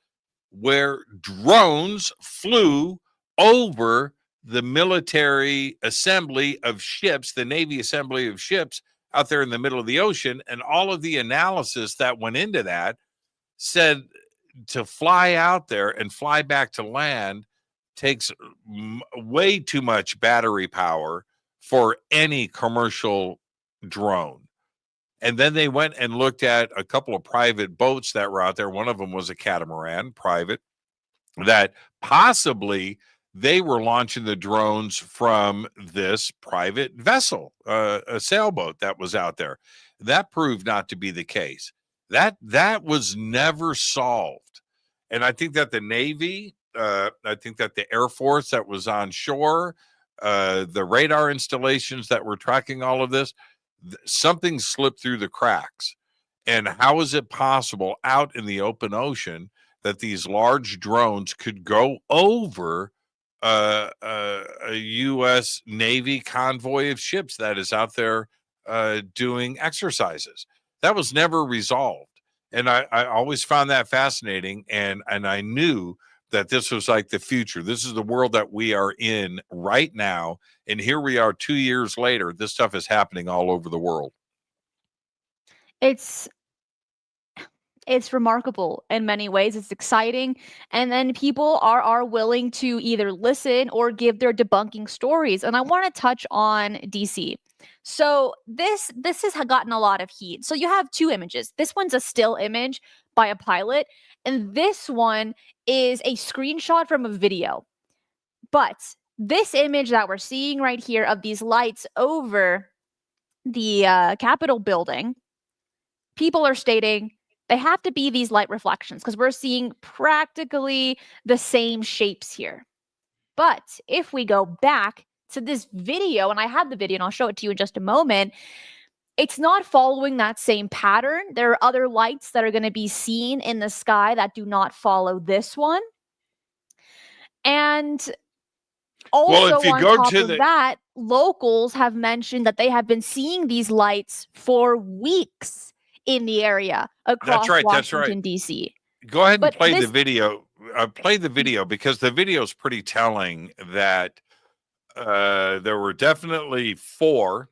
S2: where drones flew over the military assembly of ships, the Navy assembly of ships out there in the middle of the ocean. And all of the analysis that went into that said to fly out there and fly back to land takes way too much battery power for any commercial drone. And then they went and looked at a couple of private boats that were out there. One of them was a catamaran, private, that possibly they were launching the drones from this private vessel, a sailboat that was out there. That proved not to be the case. That was never solved. And I think that the Navy, I think that the Air Force that was on shore, the radar installations that were tracking all of this, something slipped through the cracks. And how is it possible out in the open ocean that these large drones could go over a U.S. Navy convoy of ships that is out there doing exercises? That was never resolved. And I always found that fascinating. And I knew that this was like the future. This is the world that we are in right now. And here we are 2 years later. This stuff is happening all over the world.
S1: It's remarkable in many ways. It's exciting. And then people are willing to either listen or give their debunking stories. And I want to touch on DC. So this has gotten a lot of heat. So you have two images. This one's a still image by a pilot, and this one is a screenshot from a video. But this image that we're seeing right here of these lights over the Capitol building, people are stating they have to be these light reflections because we're seeing practically the same shapes here. But if we go back to this video, and I have the video and I'll show it to you in just a moment, it's not following that same pattern. There are other lights that are going to be seen in the sky that do not follow this one. And also,
S2: if you
S1: on
S2: go
S1: top
S2: to
S1: of that, locals have mentioned that they have been seeing these lights for weeks in the area across Washington, D.C.
S2: Go ahead and play the video. Play the video because the video is pretty telling that There were definitely four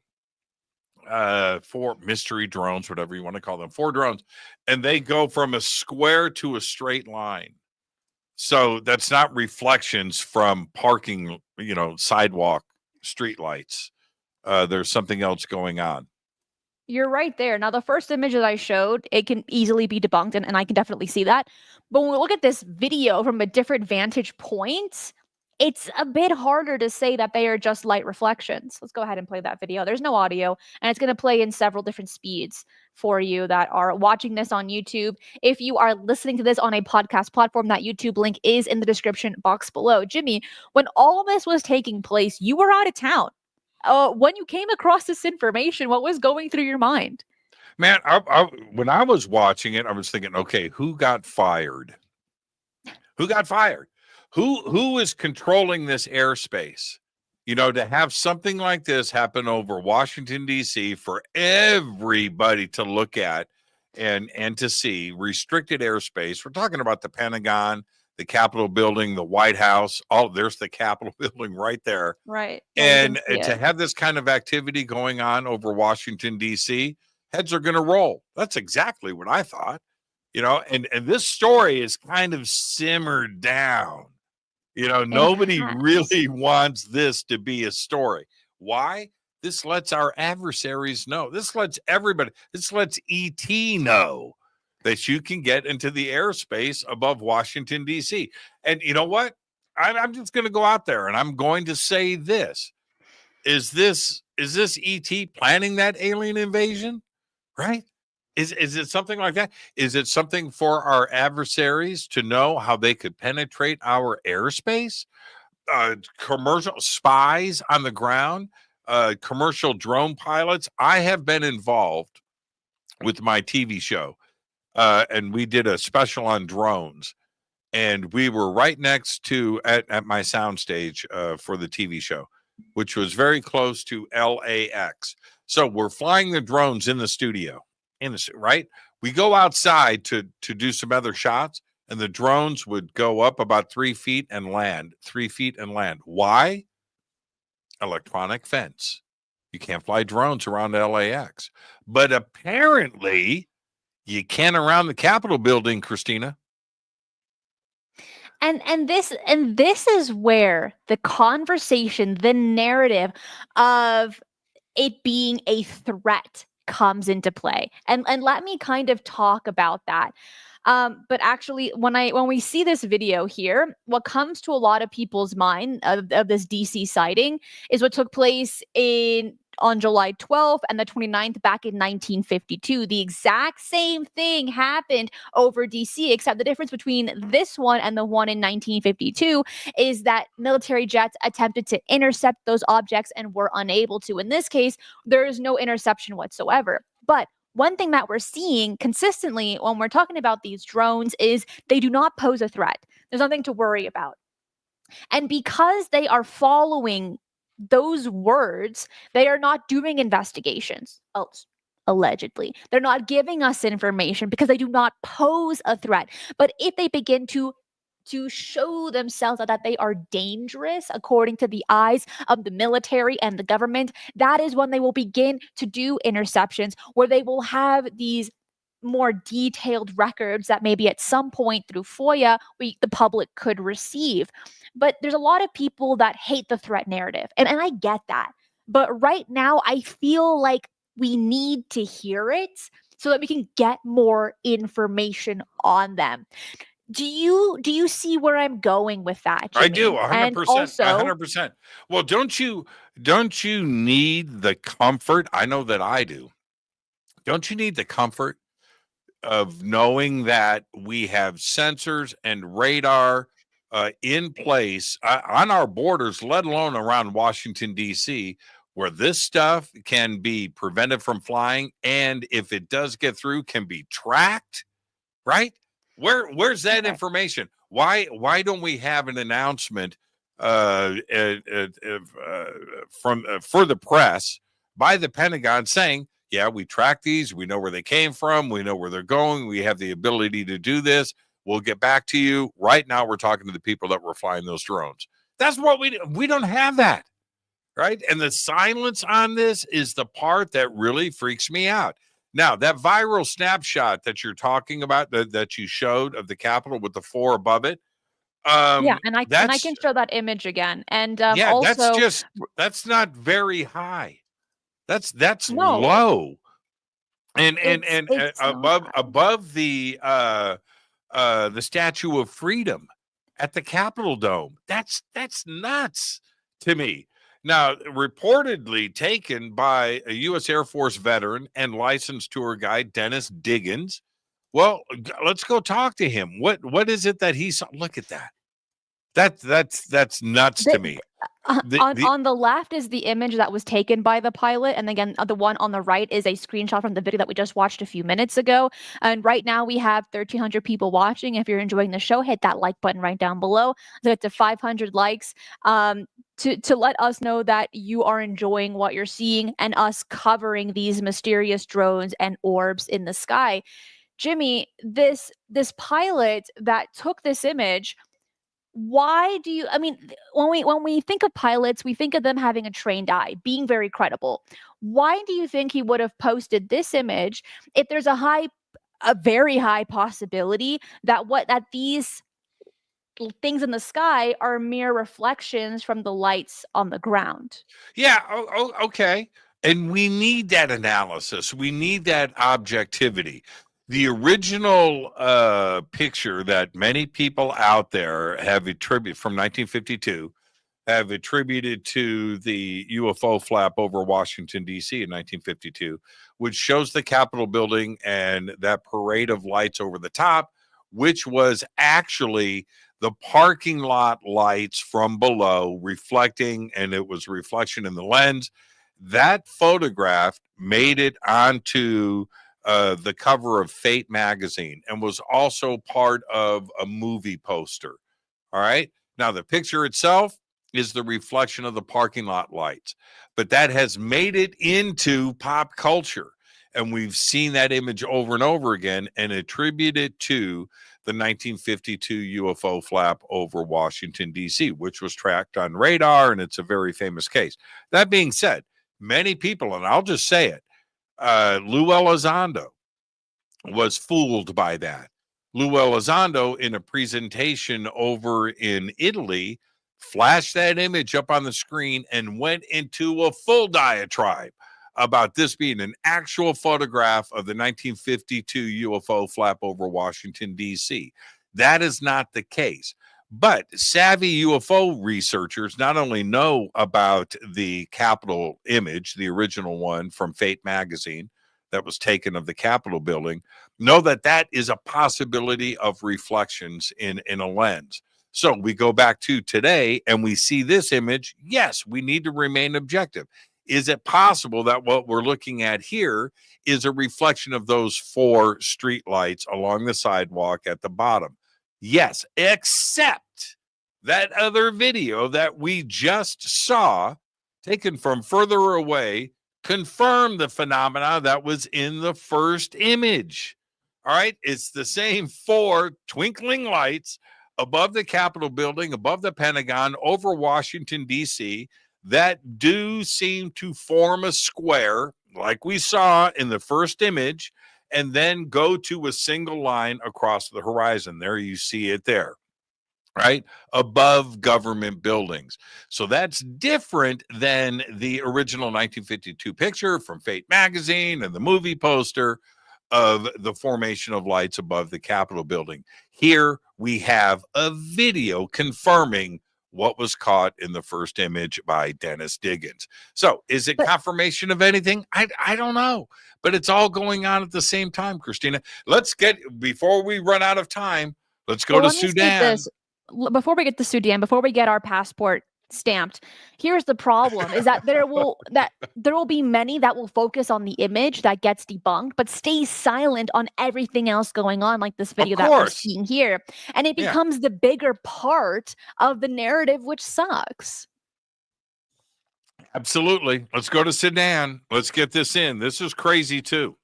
S2: mystery drones, whatever you want to call them, 4 drones, and they go from a square to a straight line. So that's not reflections from parking, sidewalk street lights. There's something else going on.
S1: You're right there. Now, the first image that I showed, it can easily be debunked, and I can definitely see that. But when we look at this video from a different vantage point, it's a bit harder to say that they are just light reflections. Let's go ahead and play that video. There's no audio, and it's going to play in several different speeds for you that are watching this on YouTube. If you are listening to this on a podcast platform, that YouTube link is in the description box below. Jimmy, when all of this was taking place, you were out of town. When you came across this information, what was going through your mind?
S2: Man, when I was watching it, I was thinking, okay, who got fired? Who got fired? Who is controlling this airspace? To have something like this happen over Washington, D.C. for everybody to look at and to see restricted airspace. We're talking about the Pentagon, the Capitol building, the White House. There's the Capitol building right there.
S1: Right.
S2: And to have this kind of activity going on over Washington, D.C., heads are going to roll. That's exactly what I thought. And this story is kind of simmered down. Nobody really wants this to be a story. Why? This lets our adversaries know. This lets everybody, this lets ET know that you can get into the airspace above Washington, D.C. And you know what? I'm just going to go out there and I'm going to say this. Is this ET planning that alien invasion? Right? Is it something like that? Is it something for our adversaries to know how they could penetrate our airspace? Commercial spies on the ground, commercial drone pilots. I have been involved with my TV show, and we did a special on drones. And we were right next to at my soundstage for the TV show, which was very close to LAX. So we're flying the drones in the studio. Right? We go outside to do some other shots, and the drones would go up about 3 feet and land 3 feet and land. Why? Electronic fence. You can't fly drones around LAX, but apparently you can around the Capitol building, Cristina.
S1: And this is where the conversation, the narrative of it being a threat comes into play. And let me kind of talk about that. But actually, when we see this video here, what comes to a lot of people's mind of this DC sighting is what took place on July 12th and the 29th back in 1952. The exact same thing happened over DC, except the difference between this one and the one in 1952 is that military jets attempted to intercept those objects and were unable to. In this case, there is no interception whatsoever. But one thing that we're seeing consistently when we're talking about these drones is they do not pose a threat. There's nothing to worry about. And because they are following those words, they are not doing investigations. Allegedly, they're not giving us information because they do not pose a threat. But if they begin to show themselves that they are dangerous according to the eyes of the military and the government, that is when they will begin to do interceptions, where they will have these more detailed records that maybe at some point through FOIA the public could receive. But there's a lot of people that hate the threat narrative, and I get that. But right now, I feel like we need to hear it so that we can get more information on them. Do you see where I'm going with that, Jimmy?
S2: I do, 100%.
S1: And also,
S2: 100%. Well, don't you need the comfort? I know that I do. Don't you need the comfort of knowing that we have sensors and radar in place on our borders, let alone around Washington, D.C., where this stuff can be prevented from flying, and if it does get through, can be tracked, right? Where's that information? Why don't we have an announcement for the press by the Pentagon saying, yeah, we track these, we know where they came from, we know where they're going, we have the ability to do this, we'll get back to you. Right now we're talking to the people that were flying those drones. That's what we don't have that. right? And the silence on this is the part that really freaks me out. Now, that viral snapshot that you're talking about, that you showed of the Capitol with the 4 above it,
S1: Yeah, and I
S2: that's
S1: can show that image again. And
S2: yeah,
S1: also
S2: that's not very high. That's
S1: no,
S2: low. And
S1: it's not high.
S2: above the Statue of Freedom at the Capitol Dome. That's nuts to me. Now, reportedly taken by a U.S. Air Force veteran and licensed tour guide Dennis Diggins. Well, let's go talk to him. What is it that he saw? Look at that. That's nuts to me.
S1: On the left is the image that was taken by the pilot, and again, the one on the right is a screenshot from the video that we just watched a few minutes ago. And right now we have 1,300 people watching. If you're enjoying the show, hit that like button right down below. So get to 500 likes. To let us know that you are enjoying what you're seeing and us covering these mysterious drones and orbs in the sky. Jimmy, this pilot that took this image, why do you, I mean, when we think of pilots, we think of them having a trained eye, being very credible. Why do you think he would have posted this image if there's a very high possibility that these things in the sky are mere reflections from the lights on the ground?
S2: Yeah, okay. And we need that analysis. We need that objectivity. The original picture that many people out there have attributed from 1952 have attributed to the UFO flap over Washington, D.C. in 1952, which shows the Capitol building and that parade of lights over the top, which was actually the parking lot lights from below reflecting, and it was reflection in the lens. That photograph made it onto the cover of Fate magazine and was also part of a movie poster. All right. Now, the picture itself is the reflection of the parking lot lights, but that has made it into pop culture. And we've seen that image over and over again and attribute it to the 1952 UFO flap over Washington, D.C., which was tracked on radar, and it's a very famous case. That being said, many people, and I'll just say it, Lou Elizondo was fooled by that. Lou Elizondo, in a presentation over in Italy, flashed that image up on the screen and went into a full diatribe about this being an actual photograph of the 1952 UFO flap over Washington, D.C. That is not the case. But savvy UFO researchers not only know about the Capitol image, the original one from Fate magazine that was taken of the Capitol building, know that that is a possibility of reflections in a lens. So we go back to today and we see this image. Yes, we need to remain objective. Is it possible that what we're looking at here is a reflection of those 4 street lights along the sidewalk at the bottom? Yes, except that other video that we just saw, taken from further away, confirmed the phenomena that was in the first image. All right, it's the same 4 twinkling lights above the Capitol building, above the Pentagon, over Washington, D.C., that do seem to form a square like we saw in the first image and then go to a single line across the horizon. There you see it there, right? Above government buildings. So that's different than the original 1952 picture from Fate magazine and the movie poster of the formation of lights above the Capitol building. Here we have a video confirming what was caught in the first image by Dennis Diggins. So is it confirmation of anything? I don't know, but it's all going on at the same time, Cristina. Let's get, before we run out of time, let's go to Sudan.
S1: Before we get to Sudan, before we get our passport stamped, here's the problem: is that there will be many that will focus on the image that gets debunked, but stay silent on everything else going on, like this video that we're seeing here, and it becomes the bigger part of the narrative, which sucks.
S2: Absolutely. Let's go to Sudan. Let's get this in. This is crazy too.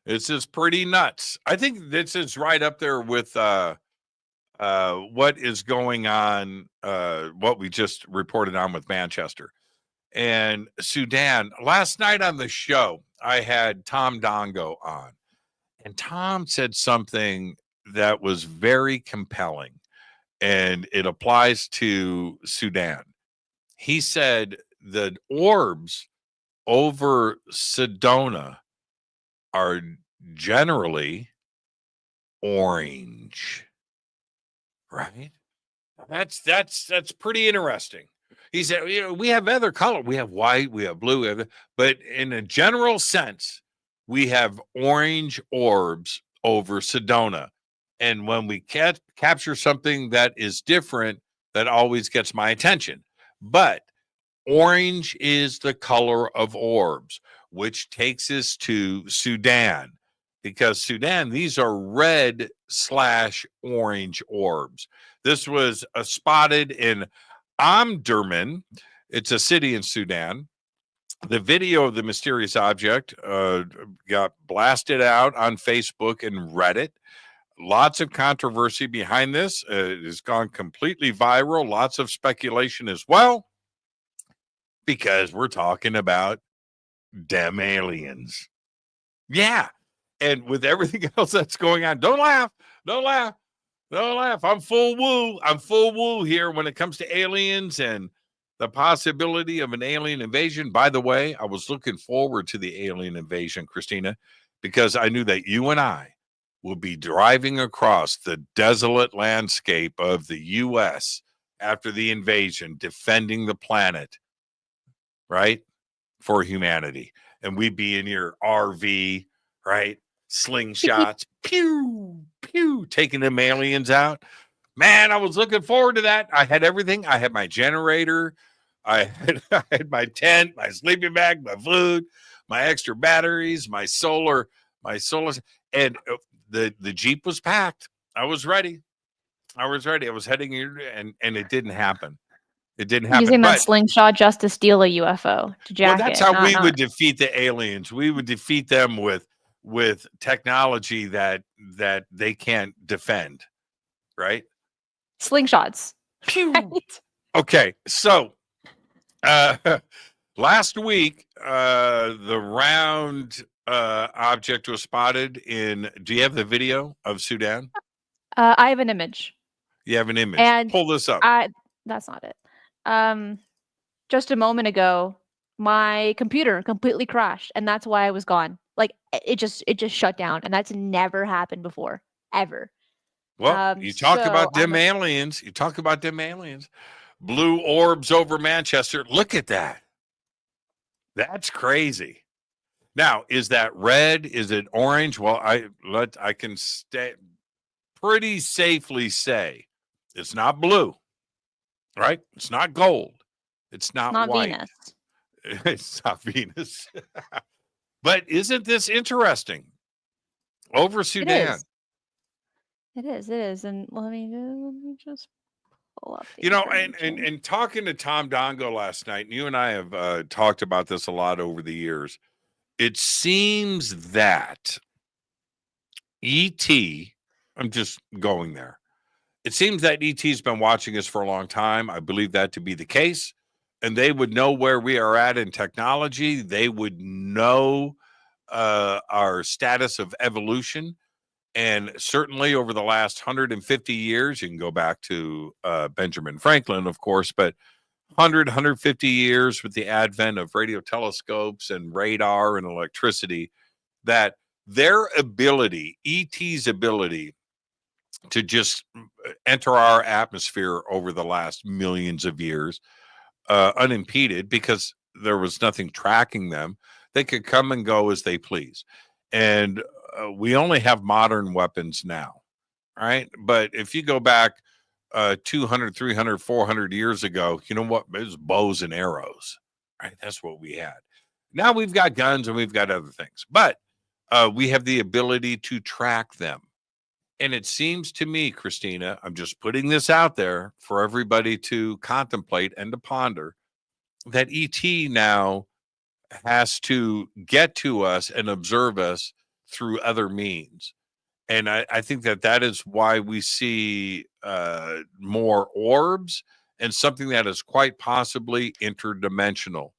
S2: This is pretty nuts. I think this is right up there with what is going on, what we just reported on with Manchester. And Sudan, last night on the show, I had Tom Dongo on, and Tom said something that was very compelling, and it applies to Sudan. He said the orbs over Sedona are generally orange, right? That's pretty interesting. He said, we have other color. We have white, we have blue, but in a general sense, we have orange orbs over Sedona. And when we capture something that is different, that always gets my attention. But orange is the color of orbs, which takes us to Sudan, because Sudan, these are red/orange orbs. This was spotted in Omdurman. It's a city in Sudan. The video of the mysterious object got blasted out on Facebook and Reddit. Lots of controversy behind this. It has gone completely viral. Lots of speculation as well, because we're talking about them aliens. Yeah. And with everything else that's going on, don't laugh. Don't laugh. Don't laugh. I'm full woo. I'm full woo here when it comes to aliens and the possibility of an alien invasion. By the way, I was looking forward to the alien invasion, Cristina, because I knew that you and I will be driving across the desolate landscape of the U.S. after the invasion, defending the planet, right, for humanity. And we'd be in your RV, right? Slingshots, pew, pew, taking them aliens out. Man, I was looking forward to that. I had everything. I had my generator. I had my tent, my sleeping bag, my food, my extra batteries, my solar, and the Jeep was packed. I was ready. I was heading here, and it didn't happen. It didn't happen.
S1: Using that slingshot just to steal a UFO to jack
S2: that's
S1: it.
S2: how we would defeat the aliens. We would defeat them with technology that they can't defend, right?
S1: Slingshots.
S2: Right? Okay, so last week the round object was spotted in. Do you have the video of Sudan?
S1: I have an image.
S2: You have an image.
S1: And
S2: pull this up.
S1: That's not it. Just a moment ago, my computer completely crashed, and that's why I was gone. Like it just shut down, and that's never happened before, ever.
S2: Well, you talk about them aliens. You talk about them aliens. Blue orbs over Manchester. Look at that. That's crazy. Now, is that red? Is it orange? Well, I can pretty safely say it's not blue, right? It's not gold. It's not white.
S1: Venus.
S2: It's not Venus. But isn't this interesting? Over Sudan.
S1: It is. And let me just pull up.
S2: And talking to Tom Dongo last night, and you and I have talked about this a lot over the years. It seems that E.T., I'm just going there. It seems that E.T.'s been watching us for a long time. I believe that to be the case. And they would know where we are at in technology. They would know our status of evolution. And certainly over the last 150 years, you can go back to Benjamin Franklin, of course, but 150 years with the advent of radio telescopes and radar and electricity, that their ability, ET's ability, to just enter our atmosphere over the last millions of years unimpeded, because there was nothing tracking them. They could come and go as they please. And we only have modern weapons now, right? But if you go back 200, 300, 400 years ago, you know what? It was bows and arrows, right? That's what we had. Now we've got guns and we've got other things, but we have the ability to track them. And it seems to me, Cristina, I'm just putting this out there for everybody to contemplate and to ponder, that ET now has to get to us and observe us through other means. And I think that is why we see more orbs and something that is quite possibly interdimensional.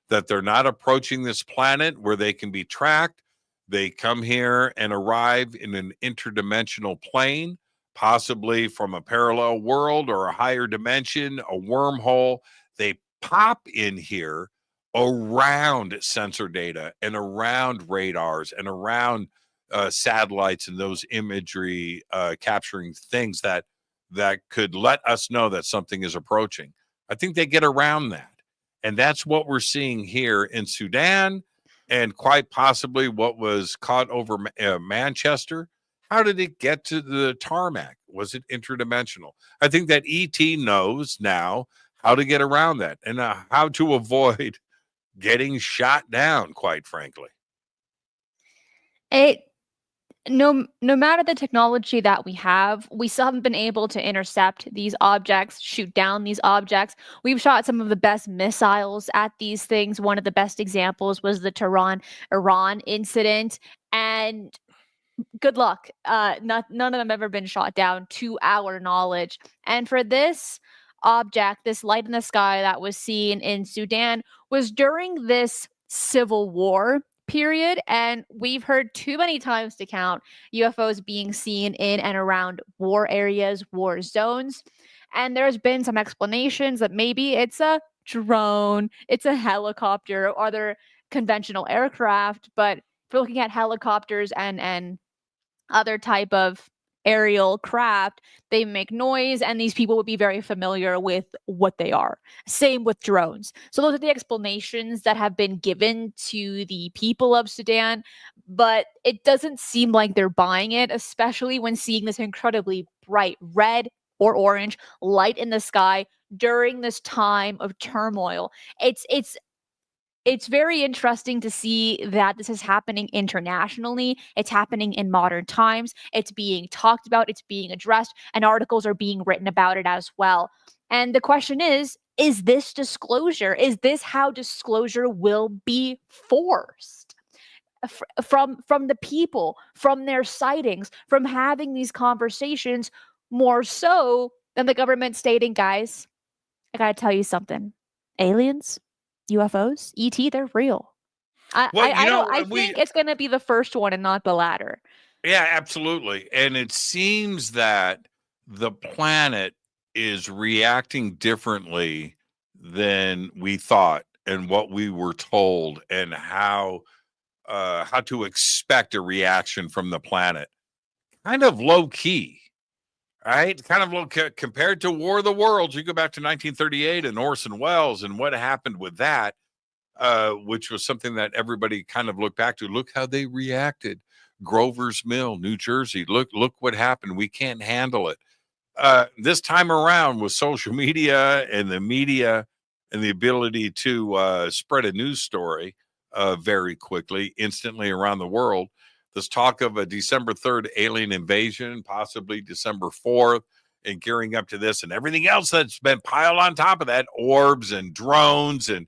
S2: that they're not approaching this planet where they can be tracked. They come here and arrive in an interdimensional plane, possibly from a parallel world or a higher dimension, a wormhole. They pop in here around sensor data and around radars and around satellites and those imagery capturing things that could let us know that something is approaching. I think they get around that. And that's what we're seeing here in Sudan, and quite possibly what was caught over Manchester. How did it get to the tarmac? Was it interdimensional? I think that ET knows now how to get around that and how to avoid getting shot down, quite frankly.
S1: No matter the technology that we have, we still haven't been able to intercept these objects, shoot down these objects. We've shot some of the best missiles at these things. One of the best examples was the Tehran Iran incident, and good luck. None of them ever been shot down to our knowledge. And for this object, this light in the sky that was seen in Sudan, was during this civil war period. And we've heard too many times to count UFOs being seen in and around war areas, war zones. And there's been some explanations that maybe it's a drone, it's a helicopter, or other conventional aircraft. But if we're looking at helicopters and other type of aerial craft, they make noise, and these people would be very familiar with what they are. Same with drones. So those are the explanations that have been given to the people of Sudan, but it doesn't seem like they're buying it, especially when seeing this incredibly bright red or orange light in the sky during this time of turmoil. It's very interesting to see that this is happening internationally. It's happening in modern times. It's being talked about, it's being addressed, and articles are being written about it as well. And the question is this disclosure? Is this how disclosure will be forced? From the people, from their sightings, from having these conversations, more so than the government stating, guys, I gotta tell you something. Aliens, UFOs, ET, they're real. I think it's gonna be the first one and not the latter.
S2: Yeah, absolutely. And it seems that the planet is reacting differently than we thought and what we were told, and how to expect a reaction from the planet. Kind of low key. Right, kind of low compared to War of the Worlds. You go back to 1938 and Orson Welles and what happened with that, which was something that everybody kind of looked back to. Look how they reacted. Grover's Mill, New Jersey. Look what happened. We can't handle it. This time around, with social media and the media and the ability to spread a news story very quickly, instantly around the world. This talk of a December 3rd alien invasion, possibly December 4th, and gearing up to this and everything else that's been piled on top of that, orbs and drones and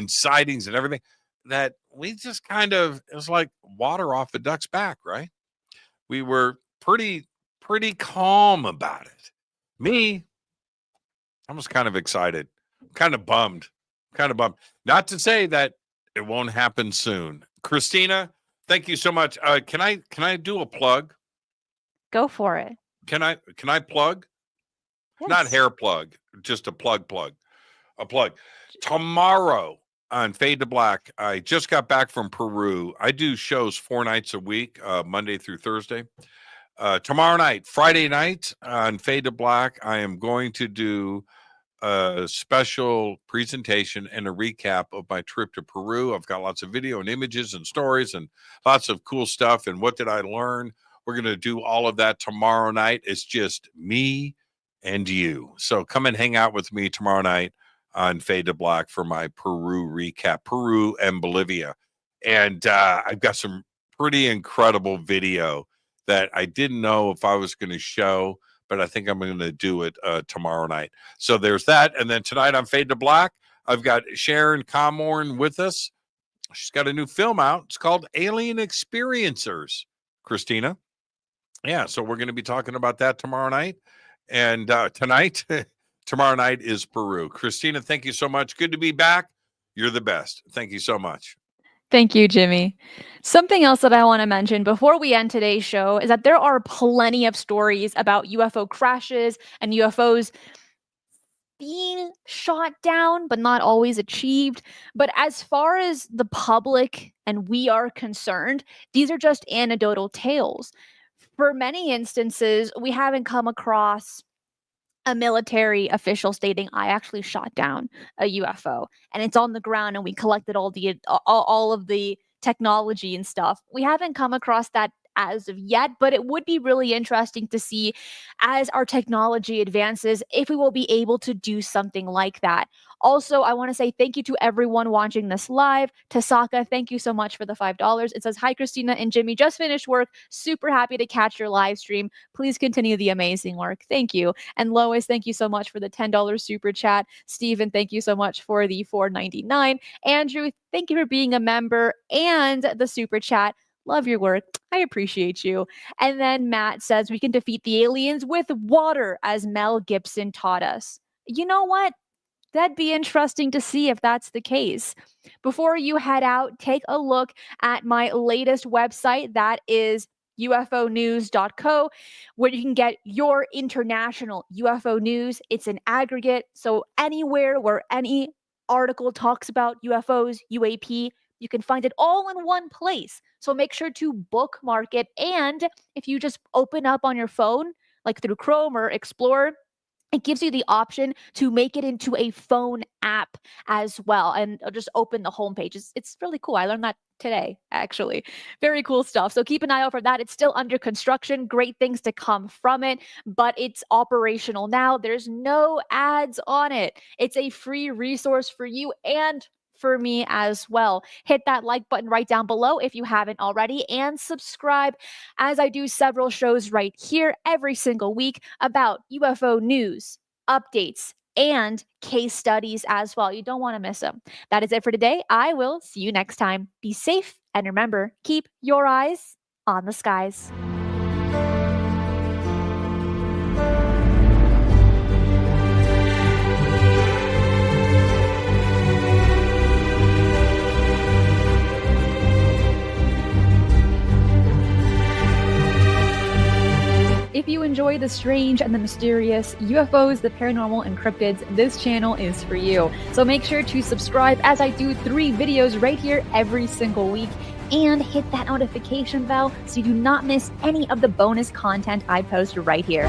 S2: sightings and everything, that we just kind of, it was like water off a duck's back, right? We were pretty calm about it. Me, I was kind of excited, kind of bummed. Not to say that it won't happen soon. Cristina, thank you so much. Can I do a plug?
S1: Go for it.
S2: Can I plug?
S1: Yes.
S2: Not hair plug, just a plug. A plug. Tomorrow on Fade to Black, I just got back from Peru. I do shows 4 nights a week, Monday through Thursday. Tomorrow night, Friday night on Fade to Black, I am going to do a special presentation and a recap of my trip to Peru. I've got lots of video and images and stories and lots of cool stuff. And what did I learn? We're going to do all of that tomorrow night. It's just me and you. So come and hang out with me tomorrow night on Fade to Black for my Peru recap, Peru and Bolivia. And I've got some pretty incredible video that I didn't know if I was going to show, but I think I'm going to do it tomorrow night. So there's that. And then tonight on Fade to Black, I've got Sharon Comorn with us. She's got a new film out. It's called Alien Experiencers, Cristina. Yeah, so we're going to be talking about that tomorrow night. And tonight, tomorrow night is Peru. Cristina, thank you so much. Good to be back. You're the best. Thank you so much.
S1: Thank you, Jimmy. Something else that I want to mention before we end today's show is that there are plenty of stories about UFO crashes and UFOs being shot down, but not always achieved. But as far as the public and we are concerned, these are just anecdotal tales. For many instances, we haven't come across a military official stating, I actually shot down a UFO and it's on the ground and we collected all of the technology and stuff. We haven't come across that as of yet, but it would be really interesting to see as our technology advances if we will be able to do something like that. Also, I want to say thank you to everyone watching this live. Tasaka, thank you so much for the $5. It says, hi, Cristina and Jimmy, just finished work. Super happy to catch your live stream. Please continue the amazing work. Thank you. And Lois, thank you so much for the $10 super chat. Steven, thank you so much for the $4.99. Andrew, thank you for being a member and the super chat. Love your work. I appreciate you. And then Matt says, we can defeat the aliens with water, as Mel Gibson taught us. You know what? That'd be interesting to see if that's the case. Before you head out, take a look at my latest website. That is ufonews.co, where you can get your international UFO news. It's an aggregate, so anywhere where any article talks about UFOs, UAP, you can find it all in one place. So make sure to bookmark it. And if you just open up on your phone, like through Chrome or Explorer, it gives you the option to make it into a phone app as well. And I'll just open the homepage. It's really cool. I learned that today, actually. Very cool stuff. So keep an eye out for that. It's still under construction. Great things to come from it, but it's operational now. There's no ads on it. It's a free resource for you and for me as well. Hit that like button right down below if you haven't already, and subscribe, as I do several shows right here every single week about UFO news, updates, and case studies as well. You don't want to miss them. That is it for today. I will see you next time. Be safe, and remember, keep your eyes on the skies. If you enjoy the strange and the mysterious, UFOs, the paranormal, and cryptids, this channel is for you. So make sure to subscribe, as I do 3 videos right here every single week, and hit that notification bell so you do not miss any of the bonus content I post right here.